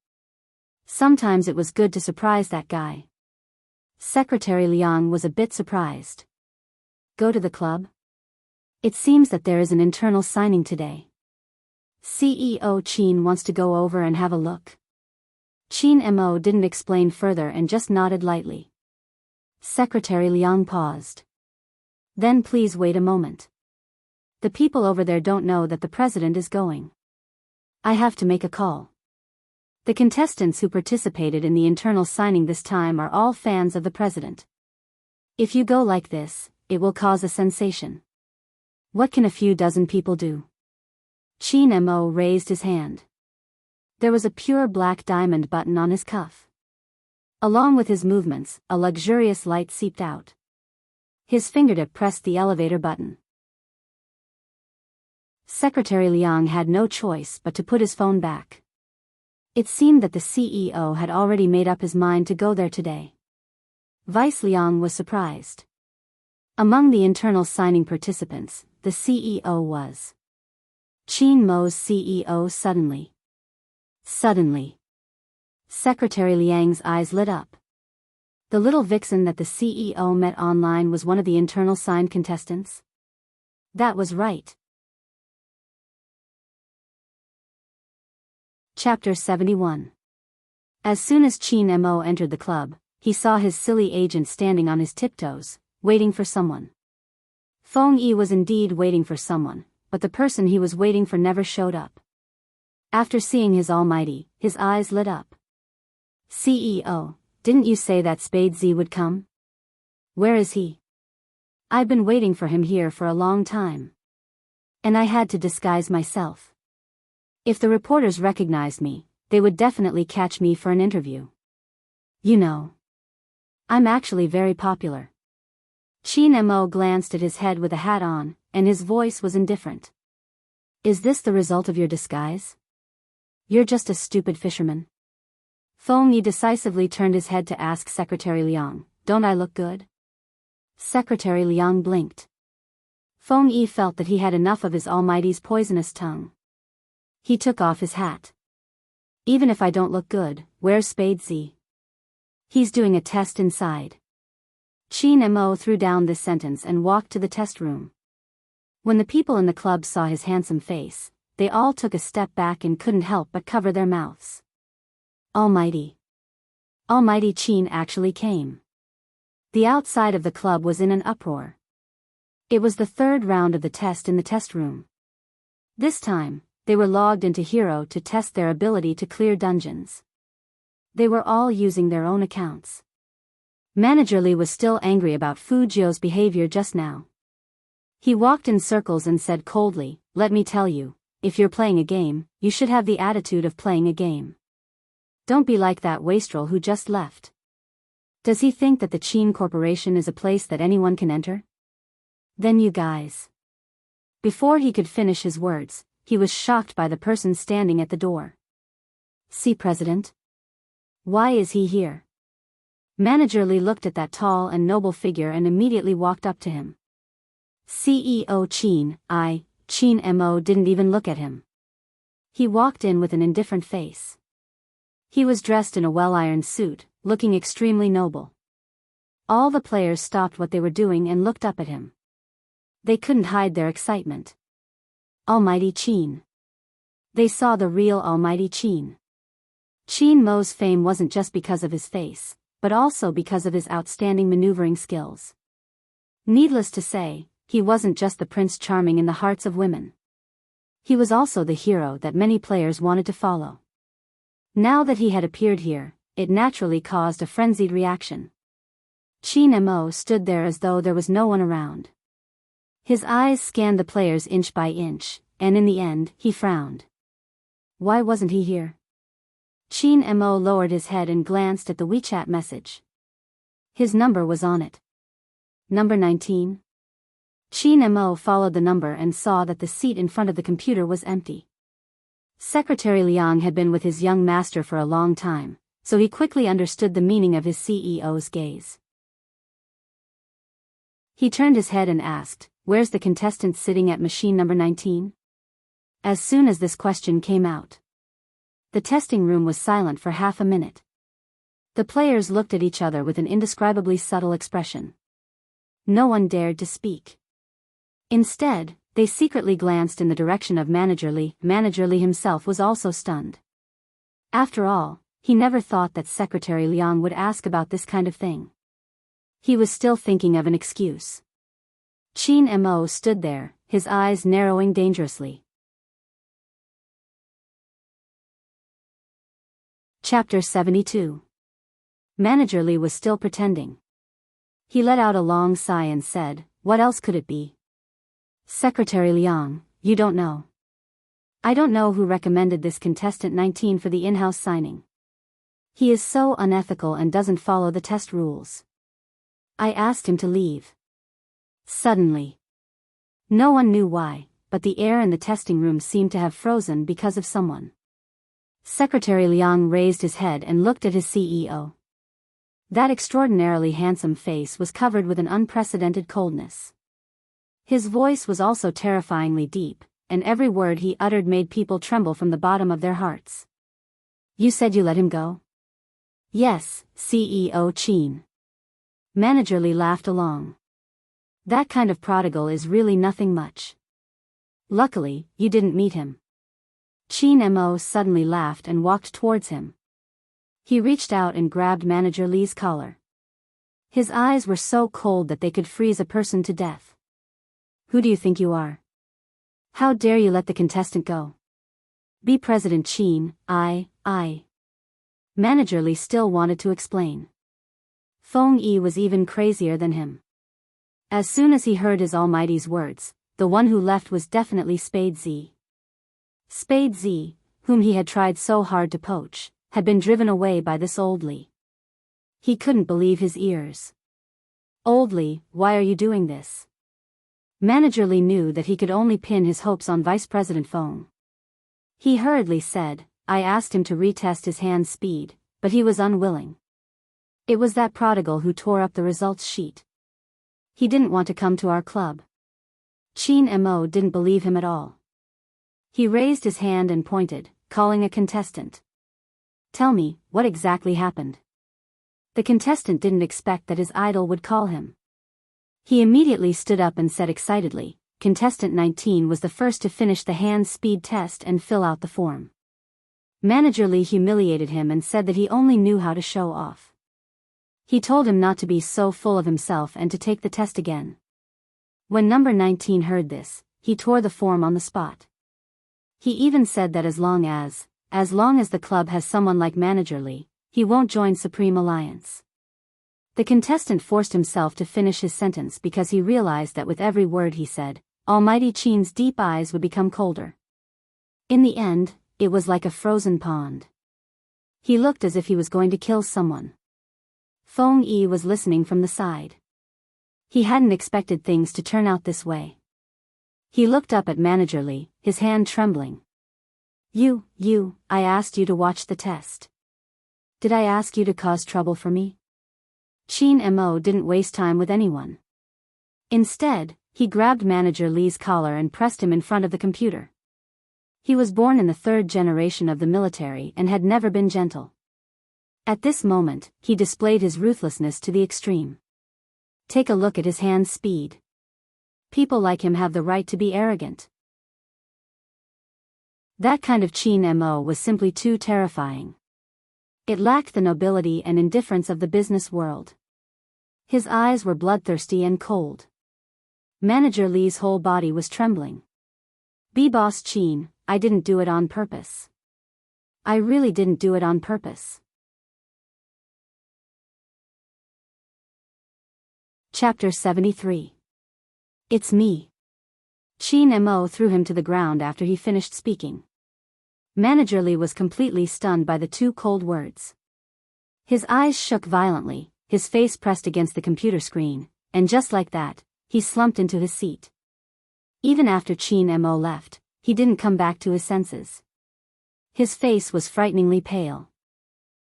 Sometimes it was good to surprise that guy. Secretary Liang was a bit surprised. "Go to the club? It seems that there is an internal signing today. CEO Chin wants to go over and have a look." Chin Mo didn't explain further and just nodded lightly. Secretary Liang paused. "Then please wait a moment. The people over there don't know that the president is going. I have to make a call. The contestants who participated in the internal signing this time are all fans of the president. If you go like this, it will cause a sensation. What can a few dozen people do?" Chin Mo raised his hand. There was a pure black diamond button on his cuff. Along with his movements, a luxurious light seeped out. His fingertip pressed the elevator button. Secretary Liang had no choice but to put his phone back. It seemed that the CEO had already made up his mind to go there today. Vice Liang was surprised. Among the internal signing participants, the CEO was Chin Mo's CEO. Suddenly, Secretary Liang's eyes lit up. The little vixen that the CEO met online was one of the internal sign contestants? That was right. Chapter 71. As soon as Chin Mo entered the club, he saw his silly agent standing on his tiptoes, waiting for someone. Feng Yi was indeed waiting for someone, but the person he was waiting for never showed up. After seeing his almighty, his eyes lit up. "CEO, didn't you say that Spade Z would come? Where is he? I've been waiting for him here for a long time. And I had to disguise myself. If the reporters recognized me, they would definitely catch me for an interview. You know, I'm actually very popular." Chin Mo glanced at his head with a hat on, and his voice was indifferent. "Is this the result of your disguise? You're just a stupid fisherman." Feng Yi decisively turned his head to ask Secretary Liang, don't I look good? Secretary Liang blinked. Feng Yi felt that he had enough of his almighty's poisonous tongue. He took off his hat. Even if I don't look good, where's Spade Z? He's doing a test inside. Qin Mo threw down this sentence and walked to the test room. When the people in the club saw his handsome face, they all took a step back and couldn't help but cover their mouths. Almighty. Almighty Qin actually came. The outside of the club was in an uproar. It was the third round of the test in the test room. This time, they were logged into Hero to test their ability to clear dungeons. They were all using their own accounts. Manager Li was still angry about Fu Jiu's behavior just now. He walked in circles and said coldly, "Let me tell you, if you're playing a game, you should have the attitude of playing a game. Don't be like that wastrel who just left. Does he think that the Qin Corporation is a place that anyone can enter? Then you guys." Before he could finish his words, he was shocked by the person standing at the door. "See, President? Why is he here?" Manager Li looked at that tall and noble figure and immediately walked up to him. CEO Qin Mo didn't even look at him. He walked in with an indifferent face. He was dressed in a well-ironed suit, looking extremely noble. All the players stopped what they were doing and looked up at him. They couldn't hide their excitement. Almighty Qin. They saw the real Almighty Qin. Qin Mo's fame wasn't just because of his face, but also because of his outstanding maneuvering skills. Needless to say, he wasn't just the Prince Charming in the hearts of women. He was also the hero that many players wanted to follow. Now that he had appeared here, it naturally caused a frenzied reaction. Qin Mo stood there as though there was no one around. His eyes scanned the players inch by inch, and in the end, he frowned. Why wasn't he here? Qin Mo lowered his head and glanced at the WeChat message. His number was on it. Number 19? Qin Mo followed the number and saw that the seat in front of the computer was empty. Secretary Liang had been with his young master for a long time, so he quickly understood the meaning of his CEO's gaze. He turned his head and asked, "Where's the contestant sitting at machine number 19? As soon as this question came out, the testing room was silent for half a minute. The players looked at each other with an indescribably subtle expression. No one dared to speak. Instead, they secretly glanced in the direction of Manager Li. Manager Li himself was also stunned. After all, he never thought that Secretary Liang would ask about this kind of thing. He was still thinking of an excuse. Qin Mo stood there, his eyes narrowing dangerously. Chapter 72. Manager Li was still pretending. He let out a long sigh and said, "What else could it be?" "Secretary Liang, you don't know. I don't know who recommended this contestant 19 for the in-house signing. He is so unethical and doesn't follow the test rules. I asked him to leave." Suddenly. No one knew why, but the air in the testing room seemed to have frozen because of someone. Secretary Liang raised his head and looked at his CEO. That extraordinarily handsome face was covered with an unprecedented coldness. His voice was also terrifyingly deep, and every word he uttered made people tremble from the bottom of their hearts. "You said you let him go?" "Yes, CEO Qin." Manager Li laughed along. "That kind of prodigal is really nothing much. Luckily, you didn't meet him." Qin Mo suddenly laughed and walked towards him. He reached out and grabbed Manager Li's collar. His eyes were so cold that they could freeze a person to death. "Who do you think you are? How dare you let the contestant go? Be President Qin, I. Manager Li still wanted to explain. Feng Yi was even crazier than him. As soon as he heard his almighty's words, the one who left was definitely Spade Z. Spade Z, whom he had tried so hard to poach, had been driven away by this old Li. He couldn't believe his ears. "Old Li, why are you doing this?" Manager Li knew that he could only pin his hopes on Vice President Feng. He hurriedly said, "I asked him to retest his hand speed, but he was unwilling." It was that prodigal who tore up the results sheet. He didn't want to come to our club. Chin Mo didn't believe him at all. He raised his hand and pointed, calling a contestant. Tell me, what exactly happened? The contestant didn't expect that his idol would call him. He immediately stood up and said excitedly, Contestant 19 was the first to finish the hand speed test and fill out the form. Manager Lee humiliated him and said that he only knew how to show off. He told him not to be so full of himself and to take the test again. When number 19 heard this, he tore the form on the spot. He even said that as long as the club has someone like Manager Lee, he won't join Supreme Alliance. The contestant forced himself to finish his sentence because he realized that with every word he said, Almighty Chin's deep eyes would become colder. In the end, it was like a frozen pond. He looked as if he was going to kill someone. Feng Yi was listening from the side. He hadn't expected things to turn out this way. He looked up at Manager Lee, his hand trembling. I asked you to watch the test. Did I ask you to cause trouble for me? Chin Mo didn't waste time with anyone. Instead, he grabbed Manager Lee's collar and pressed him in front of the computer. He was born in the third generation of the military and had never been gentle. At this moment, he displayed his ruthlessness to the extreme. Take a look at his hand speed. People like him have the right to be arrogant. That kind of Chin Mo was simply too terrifying. It lacked the nobility and indifference of the business world. His eyes were bloodthirsty and cold. Manager Lee's whole body was trembling. Boss Chin, I didn't do it on purpose. I really didn't do it on purpose. Chapter 73. It's me. Chin Mo threw him to the ground after he finished speaking. Manager Lee was completely stunned by the two cold words. His eyes shook violently, his face pressed against the computer screen, and just like that, he slumped into his seat. Even after Chin Mo left, he didn't come back to his senses. His face was frighteningly pale.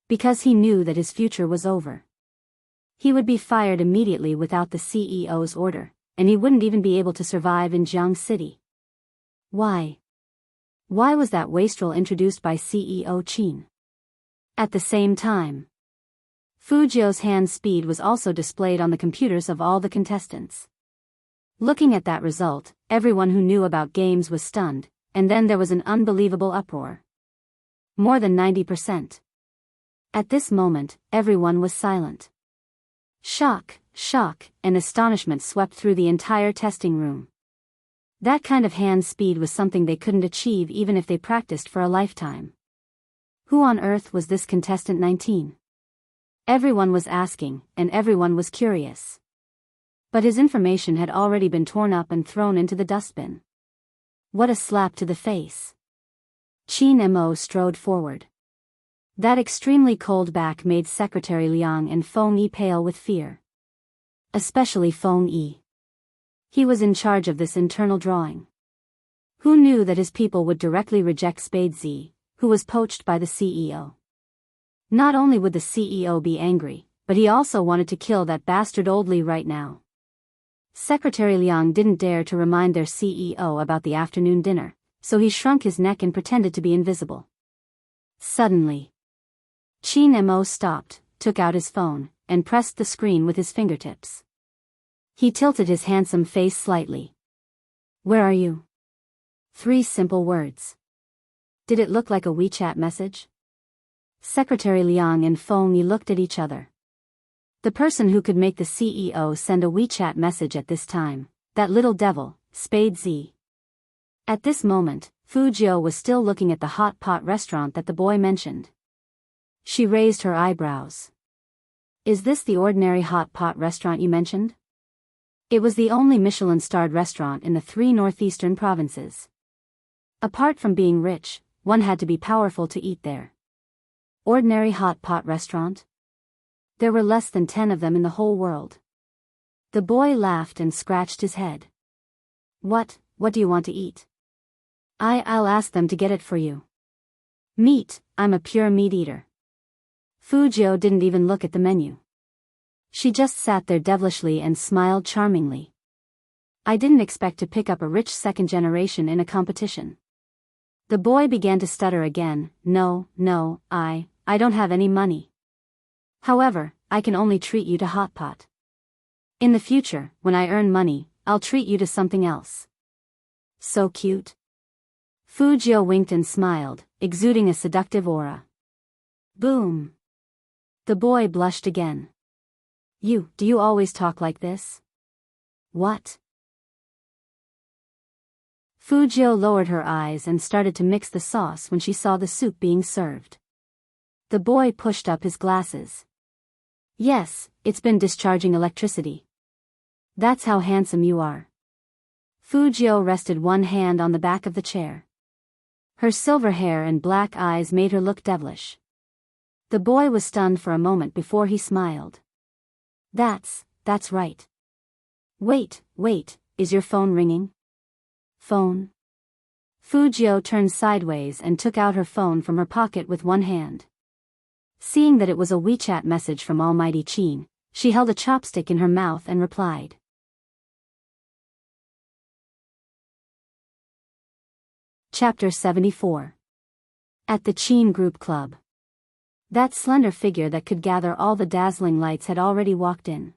Because he knew that his future was over. He would be fired immediately without the CEO's order, and he wouldn't even be able to survive in Jiang City. Why? Why was that wastrel introduced by CEO Chin? At the same time, Fujio's hand speed was also displayed on the computers of all the contestants. Looking at that result, everyone who knew about games was stunned, and then there was an unbelievable uproar. More than 90%. At this moment, everyone was silent. Shock, and astonishment swept through the entire testing room. That kind of hand speed was something they couldn't achieve even if they practiced for a lifetime. Who on earth was this contestant 19? Everyone was asking, and everyone was curious. But his information had already been torn up and thrown into the dustbin. What a slap to the face. Chin Mo strode forward. That extremely cold back made Secretary Liang and Feng Yi pale with fear. Especially Feng Yi. He was in charge of this internal drawing. Who knew that his people would directly reject Spade Z, who was poached by the CEO? Not only would the CEO be angry, but he also wanted to kill that bastard old Li right now. Secretary Liang didn't dare to remind their CEO about the afternoon dinner, so he shrunk his neck and pretended to be invisible. Suddenly, Chin Mo stopped, took out his phone, and pressed the screen with his fingertips. He tilted his handsome face slightly. Where are you? 3 simple words. Did it look like a WeChat message? Secretary Liang and Feng Yi looked at each other. The person who could make the CEO send a WeChat message at this time, that little devil, Spade Z. At this moment, Fujio was still looking at the hot pot restaurant that the boy mentioned. She raised her eyebrows. Is this the ordinary hot pot restaurant you mentioned? It was the only Michelin-starred restaurant in the 3 northeastern provinces. Apart from being rich, one had to be powerful to eat there. Ordinary hot pot restaurant? There were less than 10 of them in the whole world. The boy laughed and scratched his head. What do you want to eat? I'll ask them to get it for you. Meat, I'm a pure meat eater. Fujio didn't even look at the menu. She just sat there devilishly and smiled charmingly. I didn't expect to pick up a rich second generation in a competition. The boy began to stutter again. No, I don't have any money. However, I can only treat you to hot pot. In the future, when I earn money, I'll treat you to something else. So cute. Fujio winked and smiled, exuding a seductive aura. Boom. The boy blushed again. Do you always talk like this? What? Fujio lowered her eyes and started to mix the sauce when she saw the soup being served. The boy pushed up his glasses. Yes, it's been discharging electricity. That's how handsome you are. Fujio rested one hand on the back of the chair. Her silver hair and black eyes made her look devilish. The boy was stunned for a moment before he smiled. That's right. Wait, is your phone ringing? Phone? Fujio turned sideways and took out her phone from her pocket with one hand. Seeing that it was a WeChat message from Almighty Qin, she held a chopstick in her mouth and replied. Chapter 74. At the Qin Group Club. That slender figure that could gather all the dazzling lights had already walked in.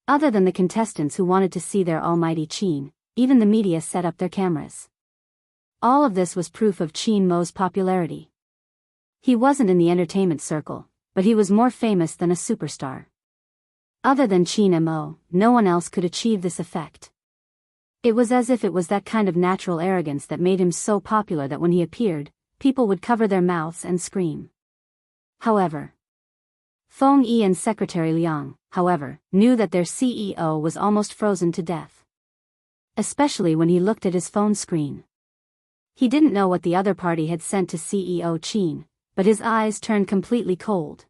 Other than the contestants who wanted to see their Almighty Qin, even the media set up their cameras. All of this was proof of Qin Mo's popularity. He wasn't in the entertainment circle, but he was more famous than a superstar. Other than Qin Mo, no one else could achieve this effect. It was as if it was that kind of natural arrogance that made him so popular that when he appeared, people would cover their mouths and scream. However, Feng Yi and Secretary Liang, knew that their CEO was almost frozen to death. Especially when he looked at his phone screen. He didn't know what the other party had sent to CEO Qin, but his eyes turned completely cold.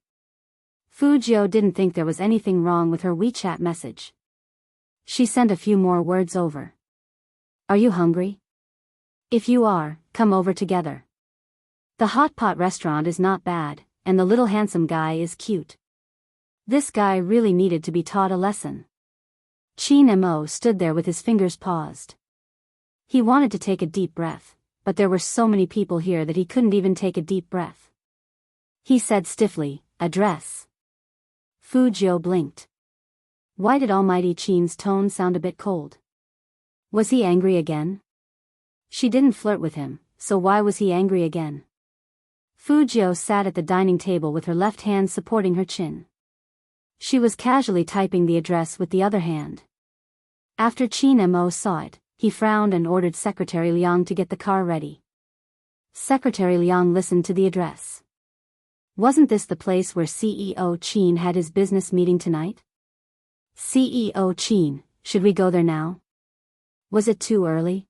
Fujio didn't think there was anything wrong with her WeChat message. She sent a few more words over. Are you hungry? If you are, come over together. The hot pot restaurant is not bad, and the little handsome guy is cute. This guy really needed to be taught a lesson. Qin Mo stood there with his fingers paused. He wanted to take a deep breath, but there were so many people here that he couldn't even take a deep breath. He said stiffly, "Address." Fujio blinked. Why did Almighty Qin's tone sound a bit cold? Was he angry again? She didn't flirt with him, so why was he angry again? Fujio sat at the dining table with her left hand supporting her chin. She was casually typing the address with the other hand. After Qin Mo saw it, he frowned and ordered Secretary Liang to get the car ready. Secretary Liang listened to the address. Wasn't this the place where CEO Qin had his business meeting tonight? CEO Qin, should we go there now? Was it too early?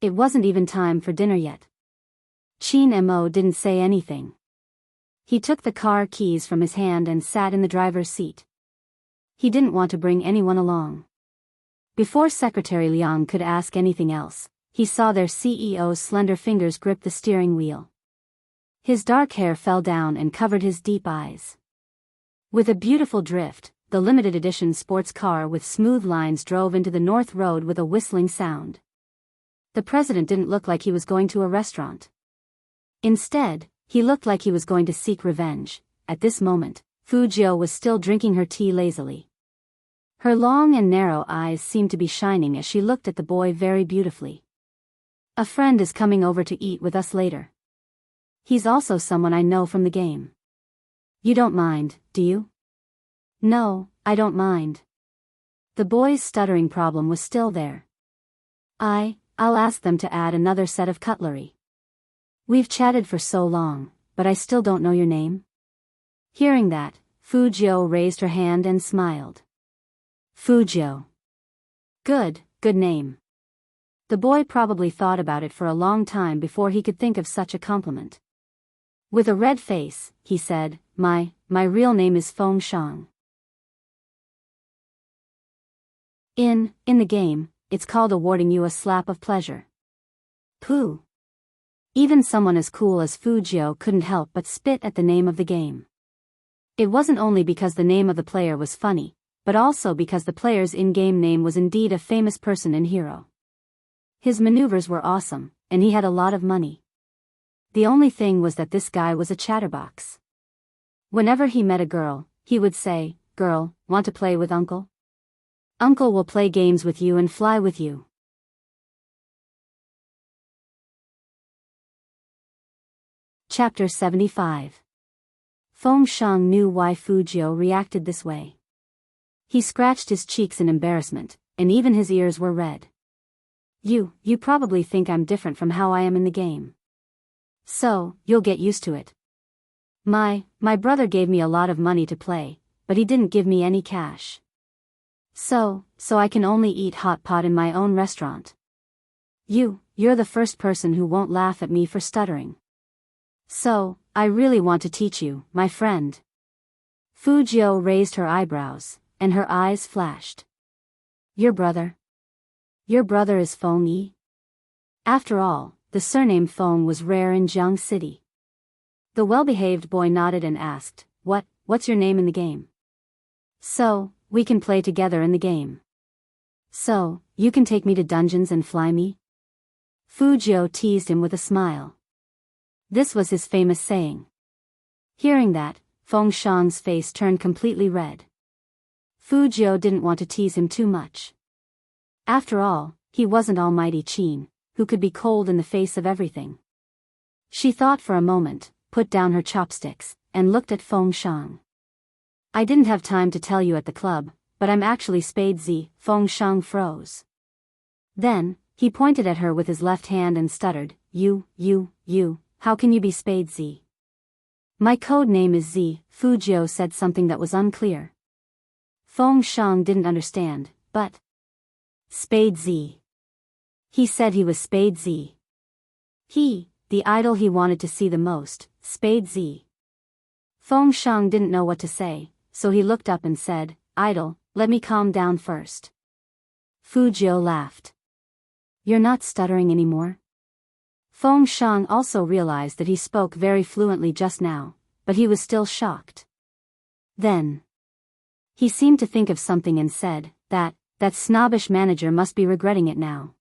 It wasn't even time for dinner yet. Qin Mo didn't say anything. He took the car keys from his hand and sat in the driver's seat. He didn't want to bring anyone along. Before Secretary Liang could ask anything else, he saw their CEO's slender fingers grip the steering wheel. His dark hair fell down and covered his deep eyes. With a beautiful drift, the limited edition sports car with smooth lines drove into the North Road with a whistling sound. The president didn't look like he was going to a restaurant. Instead, he looked like he was going to seek revenge. At this moment, Fujio was still drinking her tea lazily. Her long and narrow eyes seemed to be shining as she looked at the boy very beautifully. A friend is coming over to eat with us later. He's also someone I know from the game. You don't mind, do you? No, I don't mind. The boy's stuttering problem was still there. I'll ask them to add another set of cutlery. We've chatted for so long, but I still don't know your name. Hearing that, Fujio raised her hand and smiled. Fujio. Good name. The boy probably thought about it for a long time before he could think of such a compliment. With a red face, he said, My real name is Feng Shang. In the game, it's called awarding you a slap of pleasure. Pooh. Even someone as cool as Fujio couldn't help but spit at the name of the game. It wasn't only because the name of the player was funny, but also because the player's in-game name was indeed a famous person and hero. His maneuvers were awesome, and he had a lot of money. The only thing was that this guy was a chatterbox. Whenever he met a girl, he would say, "Girl, want to play with Uncle? Uncle will play games with you and fly with you." Chapter 75. Feng Shang knew why Fujio reacted this way. He scratched his cheeks in embarrassment, and even his ears were red. You probably think I'm different from how I am in the game. So, you'll get used to it. My brother gave me a lot of money to play, but he didn't give me any cash. So I can only eat hot pot in my own restaurant. You're the first person who won't laugh at me for stuttering. So, I really want to teach you, my friend. Fujio raised her eyebrows, and her eyes flashed. Your brother? Your brother is Feng Yi? After all, the surname Feng was rare in Jiang City. The well-behaved boy nodded and asked, What's your name in the game? So, we can play together in the game. So, you can take me to dungeons and fly me? Fujio teased him with a smile. This was his famous saying. Hearing that, Feng Shang's face turned completely red. Fujio didn't want to tease him too much. After all, he wasn't Almighty Qin, who could be cold in the face of everything. She thought for a moment, put down her chopsticks, and looked at Feng Shang. I didn't have time to tell you at the club, but I'm actually Spade Z. Feng Shang froze. Then, he pointed at her with his left hand and stuttered, You, how can you be Spade Z? My code name is Z. Fujio said something that was unclear. Feng Shang didn't understand, but... Spade Z. He said he was Spade Z. The idol he wanted to see the most, Spade Z. Feng Shang didn't know what to say, so he looked up and said, Idol, let me calm down first. Fujio laughed. You're not stuttering anymore? Feng Shang also realized that he spoke very fluently just now, but he was still shocked. Then, he seemed to think of something and said, that snobbish manager must be regretting it now.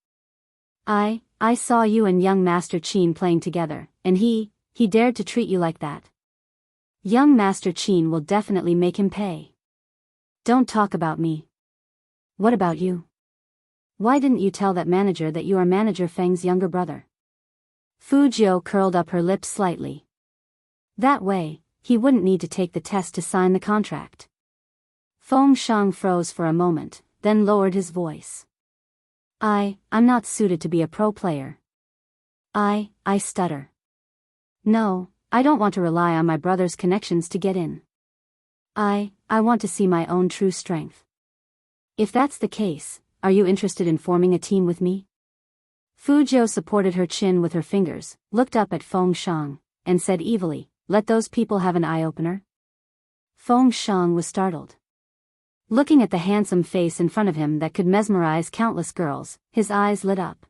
I saw you and young Master Qin playing together, and he dared to treat you like that. Young Master Qin will definitely make him pay. Don't talk about me. What about you? Why didn't you tell that manager that you are Manager Feng's younger brother? Fujio curled up her lips slightly. That way, he wouldn't need to take the test to sign the contract. Feng Shang froze for a moment, then lowered his voice. I'm not suited to be a pro player. I stutter. No, I don't want to rely on my brother's connections to get in. I want to see my own true strength. If that's the case, are you interested in forming a team with me? Fujio supported her chin with her fingers, looked up at Feng Shang, and said evilly, Let those people have an eye-opener? Feng Shang was startled. Looking at the handsome face in front of him that could mesmerize countless girls, his eyes lit up.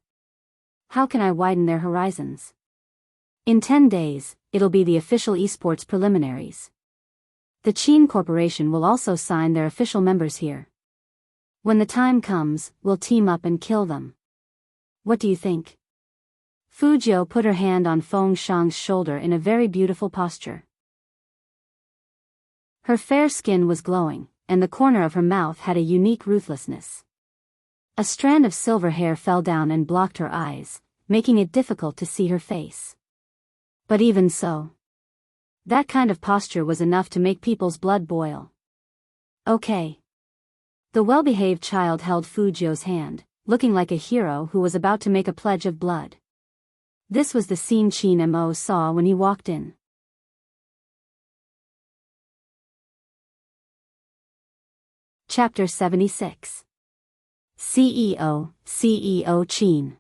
How can I widen their horizons? In 10 days, it'll be the official esports preliminaries. The Qin Corporation will also sign their official members here. When the time comes, we'll team up and kill them. What do you think? Fujio put her hand on Feng Shang's shoulder in a very beautiful posture. Her fair skin was glowing, and the corner of her mouth had a unique ruthlessness. A strand of silver hair fell down and blocked her eyes, making it difficult to see her face. But even so, that kind of posture was enough to make people's blood boil. Okay. The well-behaved child held Fujio's hand, looking like a hero who was about to make a pledge of blood. This was the scene Qin Mo saw when he walked in. Chapter 76. CEO Qin.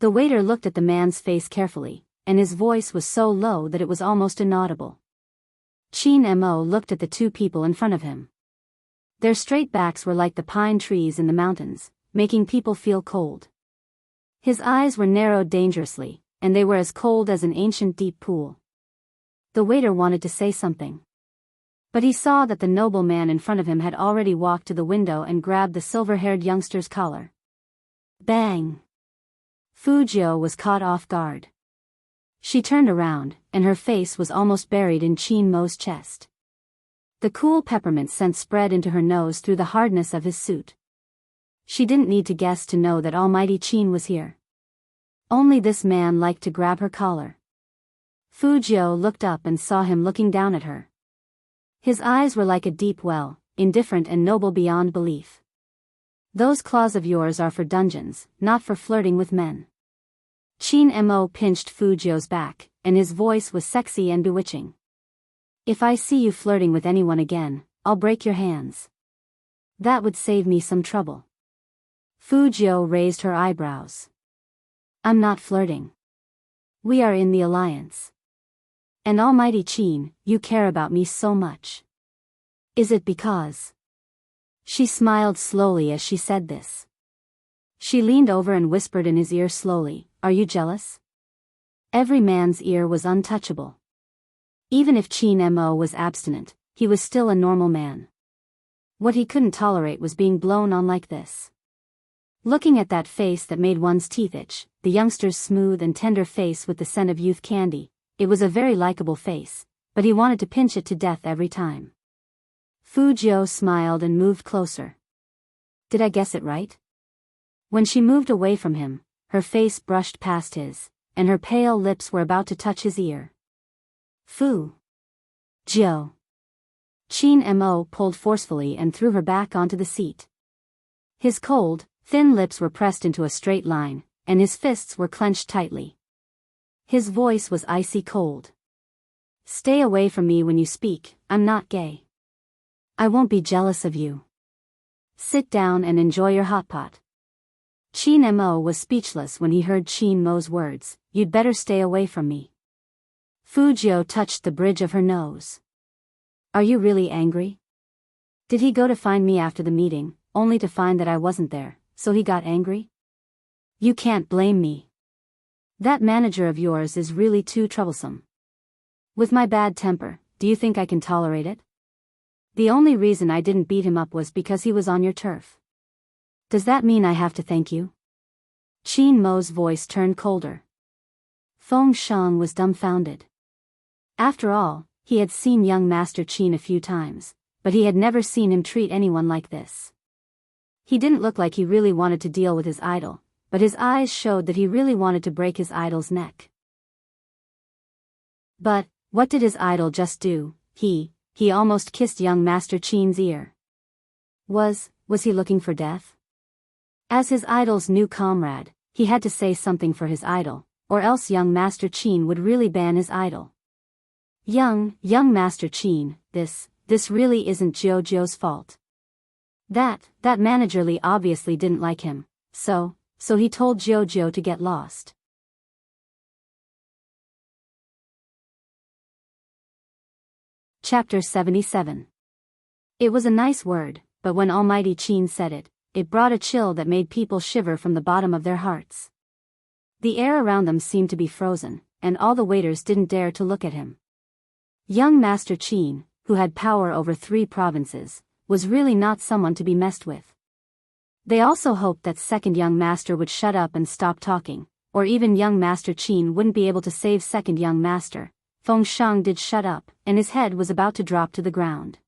The waiter looked at the man's face carefully, and his voice was so low that it was almost inaudible. Qin Mo looked at the two people in front of him. Their straight backs were like the pine trees in the mountains, making people feel cold. His eyes were narrowed dangerously, and they were as cold as an ancient deep pool. The waiter wanted to say something. But he saw that the noble man in front of him had already walked to the window and grabbed the silver-haired youngster's collar. Bang! Fujio was caught off guard. She turned around, and her face was almost buried in Chin Mo's chest. The cool peppermint scent spread into her nose through the hardness of his suit. She didn't need to guess to know that Almighty Chin was here. Only this man liked to grab her collar. Fujio looked up and saw him looking down at her. His eyes were like a deep well, indifferent and noble beyond belief. Those claws of yours are for dungeons, not for flirting with men. Chin Mo pinched Fujio's back, and his voice was sexy and bewitching. If I see you flirting with anyone again, I'll break your hands. That would save me some trouble. Fujio raised her eyebrows. I'm not flirting. We are in the alliance. And Almighty Chin, you care about me so much. Is it because? She smiled slowly as she said this. She leaned over and whispered in his ear slowly, Are you jealous? Every man's ear was untouchable. Even if Chin Mo was abstinent, he was still a normal man. What he couldn't tolerate was being blown on like this. Looking at that face that made one's teeth itch, the youngster's smooth and tender face with the scent of youth candy, it was a very likable face, but he wanted to pinch it to death every time. Fujio smiled and moved closer. Did I guess it right? When she moved away from him, her face brushed past his, and her pale lips were about to touch his ear. Fujio. Chin Mo pulled forcefully and threw her back onto the seat. His cold, thin lips were pressed into a straight line, and his fists were clenched tightly. His voice was icy cold. Stay away from me when you speak, I'm not gay. I won't be jealous of you. Sit down and enjoy your hot pot. Chin Mo was speechless when he heard Chin Mo's words, You'd better stay away from me. Fujio touched the bridge of her nose. Are you really angry? Did he go to find me after the meeting, only to find that I wasn't there, so he got angry? You can't blame me. That manager of yours is really too troublesome. With my bad temper, do you think I can tolerate it? The only reason I didn't beat him up was because he was on your turf. Does that mean I have to thank you? Chin Mo's voice turned colder. Feng Shang was dumbfounded. After all, he had seen young Master Chin a few times, but he had never seen him treat anyone like this. He didn't look like he really wanted to deal with his idol, but his eyes showed that he really wanted to break his idol's neck. But, what did his idol just do? He almost kissed young Master Chin's ear. Was he looking for death? As his idol's new comrade, he had to say something for his idol, or else young Master Chin would really ban his idol. Young Master Chin, this really isn't Jojo's fault. That manager Lee obviously didn't like him, so he told Jojo to get lost. Chapter 77. It was a nice word, but when Almighty Chin said it, it brought a chill that made people shiver from the bottom of their hearts. The air around them seemed to be frozen, and all the waiters didn't dare to look at him. Young Master Chin, who had power over 3 provinces, was really not someone to be messed with. They also hoped that second young master would shut up and stop talking, or even young Master Chin wouldn't be able to save second young master. Feng Shang did shut up, and his head was about to drop to the ground.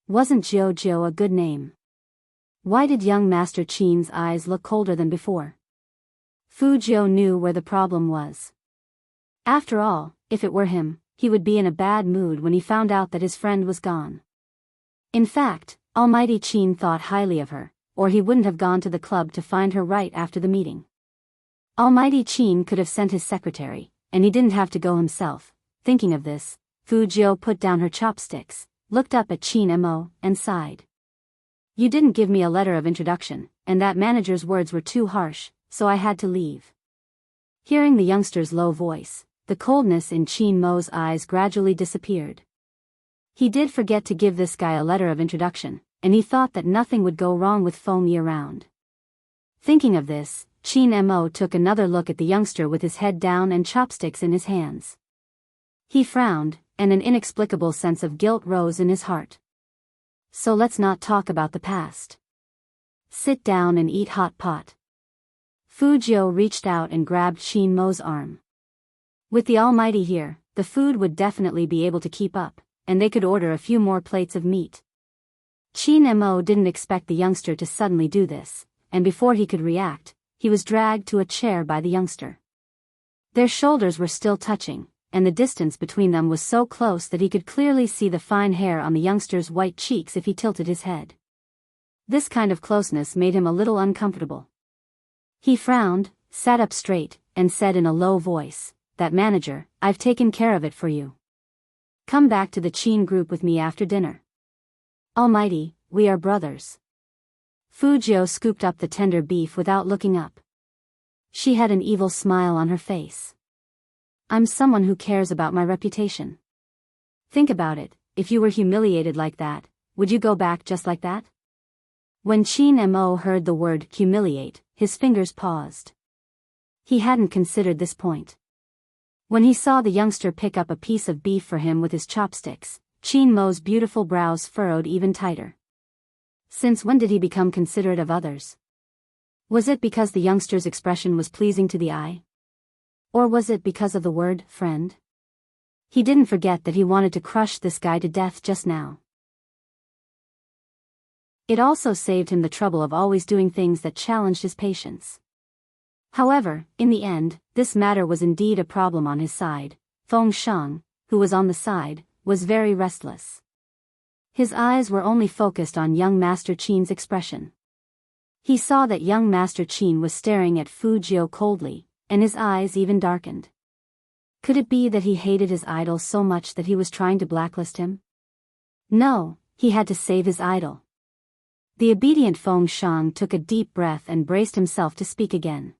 Wasn't Jojo a good name? Why did young Master Chin's eyes look colder than before? Fujio knew where the problem was. After all, if it were him, he would be in a bad mood when he found out that his friend was gone. In fact, Almighty Chin thought highly of her, or he wouldn't have gone to the club to find her right after the meeting. Almighty Chin could have sent his secretary, and he didn't have to go himself. Thinking of this, Fujio put down her chopsticks, looked up at Chin Mo, and sighed. You didn't give me a letter of introduction, and that manager's words were too harsh, so I had to leave. Hearing the youngster's low voice, the coldness in Chin Mo's eyes gradually disappeared. He did forget to give this guy a letter of introduction, and he thought that nothing would go wrong with Feng year-round. Thinking of this, Chin Mo took another look at the youngster with his head down and chopsticks in his hands. He frowned, and an inexplicable sense of guilt rose in his heart. So let's not talk about the past. Sit down and eat hot pot. Fujio reached out and grabbed Shin-mo's arm. With the Almighty here, the food would definitely be able to keep up, and they could order a few more plates of meat. Shin-mo didn't expect the youngster to suddenly do this, and before he could react, he was dragged to a chair by the youngster. Their shoulders were still touching, and the distance between them was so close that he could clearly see the fine hair on the youngster's white cheeks if he tilted his head. This kind of closeness made him a little uncomfortable. He frowned, sat up straight, and said in a low voice, "That manager, I've taken care of it for you. Come back to the Chin group with me after dinner." Almighty, we are brothers. Fujio scooped up the tender beef without looking up. She had an evil smile on her face. I'm someone who cares about my reputation. Think about it, if you were humiliated like that, would you go back just like that? When Shin-mo heard the word humiliate, his fingers paused. He hadn't considered this point. When he saw the youngster pick up a piece of beef for him with his chopsticks, Shin-mo's beautiful brows furrowed even tighter. Since when did he become considerate of others? Was it because the youngster's expression was pleasing to the eye? Or was it because of the word friend? He didn't forget that he wanted to crush this guy to death just now. It also saved him the trouble of always doing things that challenged his patience. However, in the end, this matter was indeed a problem on his side. Feng Shang, who was on the side, was very restless. His eyes were only focused on young Master Qin's expression. He saw that young Master Qin was staring at Fujio coldly, and his eyes even darkened. Could it be that he hated his idol so much that he was trying to blacklist him? No, he had to save his idol. The obedient Feng Shang took a deep breath and braced himself to speak again.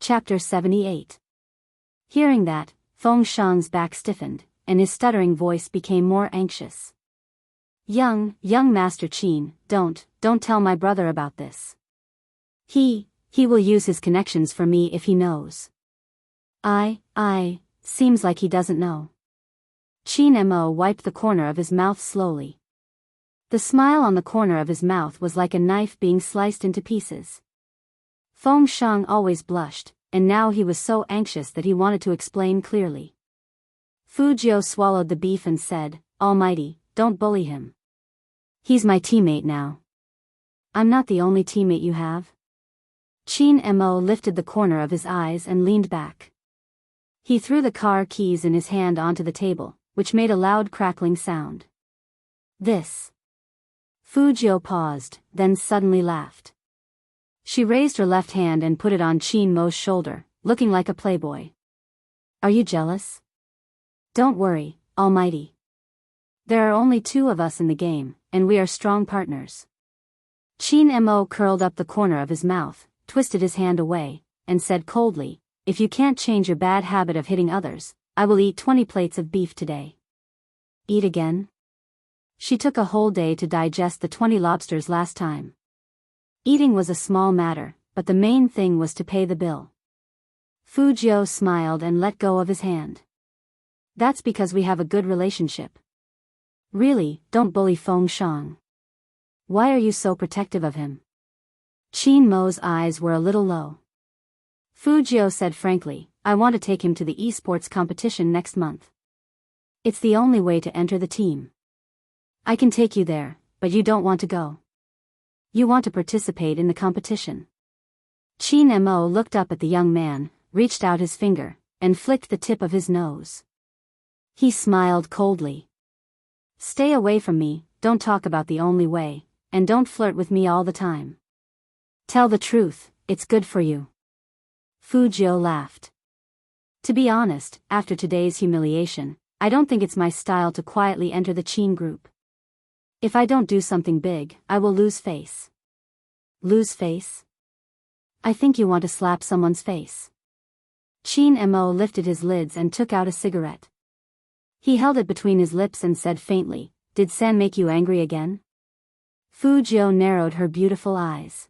Chapter 78. Hearing that, Feng Shang's back stiffened, and his stuttering voice became more anxious. Young Master Qin, don't tell my brother about this. He will use his connections for me if he knows. Seems like he doesn't know. Shin-mo wiped the corner of his mouth slowly. The smile on the corner of his mouth was like a knife being sliced into pieces. Feng Shang always blushed, and now he was so anxious that he wanted to explain clearly. Fujio swallowed the beef and said, Almighty, don't bully him. He's my teammate now. I'm not the only teammate you have. Shin-mo lifted the corner of his eyes and leaned back. He threw the car keys in his hand onto the table, which made a loud crackling sound. This. Fujio paused, then suddenly laughed. She raised her left hand and put it on Shin-mo's shoulder, looking like a playboy. Are you jealous? Don't worry, Almighty. There are only two of us in the game, and we are strong partners. Shin-mo curled up the corner of his mouth, twisted his hand away, and said coldly, If you can't change your bad habit of hitting others, I will eat 20 plates of beef today. Eat again? She took a whole day to digest the 20 lobsters last time. Eating was a small matter, but the main thing was to pay the bill. Fujio smiled and let go of his hand. That's because we have a good relationship. Really, don't bully Feng Shang. Why are you so protective of him? Shin-mo's eyes were a little low. Fujio said frankly, I want to take him to the esports competition next month. It's the only way to enter the team. I can take you there, but you don't want to go. You want to participate in the competition. Shin-mo looked up at the young man, reached out his finger, and flicked the tip of his nose. He smiled coldly. Stay away from me, don't talk about the only way, and don't flirt with me all the time. Tell the truth, it's good for you. Fujio laughed. To be honest, after today's humiliation, I don't think it's my style to quietly enter the Qin group. If I don't do something big, I will lose face. Lose face? I think you want to slap someone's face. Shin-mo lifted his lids and took out a cigarette. He held it between his lips and said faintly, Did San make you angry again? Fujio narrowed her beautiful eyes.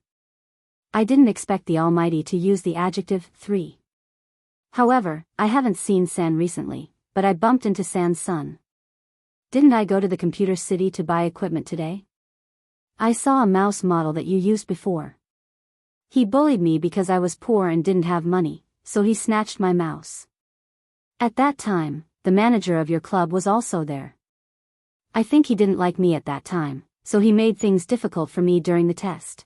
I didn't expect the Almighty to use the adjective 3. However, I haven't seen San recently, but I bumped into San's son. Didn't I go to the computer city to buy equipment today? I saw a mouse model that you used before. He bullied me because I was poor and didn't have money, so he snatched my mouse. At that time, the manager of your club was also there. I think he didn't like me at that time, so he made things difficult for me during the test.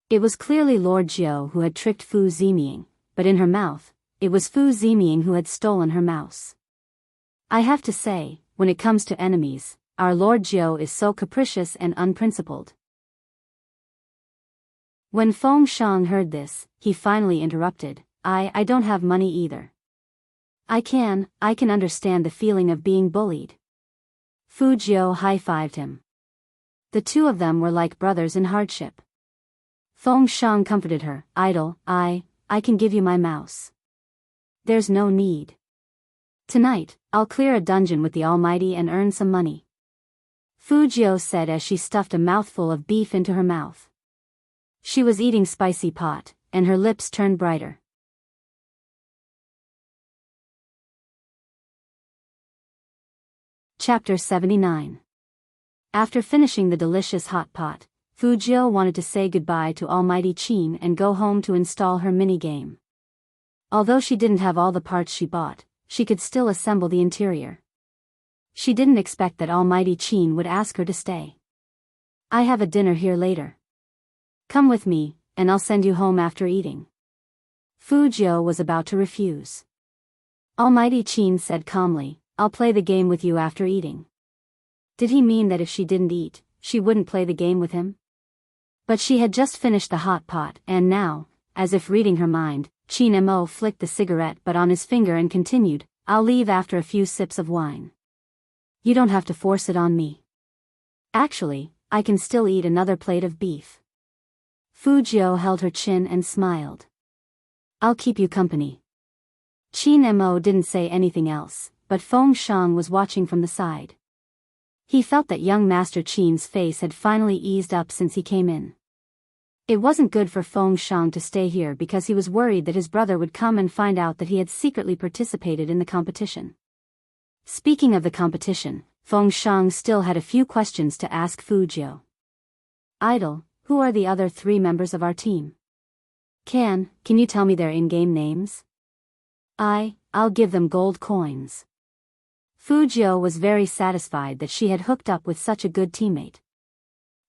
It was clearly Lord Jiao who had tricked Fu Ziming, but in her mouth, it was Fu Ziming who had stolen her mouse. I have to say, when it comes to enemies, our Lord Jiao is so capricious and unprincipled. When Feng Shang heard this, he finally interrupted, I don't have money either. I can understand the feeling of being bullied. Fu Jiao high-fived him. The two of them were like brothers in hardship. Feng Shang comforted her, idle, I can give you my mouse. There's no need. Tonight, I'll clear a dungeon with the Almighty and earn some money. Fu Jiao said as she stuffed a mouthful of beef into her mouth. She was eating spicy pot, and her lips turned brighter. Chapter 79. After finishing the delicious hot pot, Fu Jiao wanted to say goodbye to Almighty Qin and go home to install her minigame. Although she didn't have all the parts she bought, she could still assemble the interior. She didn't expect that Almighty Qin would ask her to stay. I have a dinner here later. Come with me, and I'll send you home after eating. Fu Jiao was about to refuse. Almighty Qin said calmly, I'll play the game with you after eating. Did he mean that if she didn't eat, she wouldn't play the game with him? But she had just finished the hot pot and now, as if reading her mind, Qin Mo flicked the cigarette butt on his finger and continued, I'll leave after a few sips of wine. You don't have to force it on me. Actually, I can still eat another plate of beef. Fu Jiao held her chin and smiled. I'll keep you company. Qin Mo didn't say anything else, but Feng Shang was watching from the side. He felt that young Master Qin's face had finally eased up since he came in. It wasn't good for Feng Shang to stay here because he was worried that his brother would come and find out that he had secretly participated in the competition. Speaking of the competition, Feng Shang still had a few questions to ask Fu Jiao. Idol, who are the other 3 members of our team? Can you tell me their in-game names? I'll give them gold coins. Fu Jiao was very satisfied that she had hooked up with such a good teammate.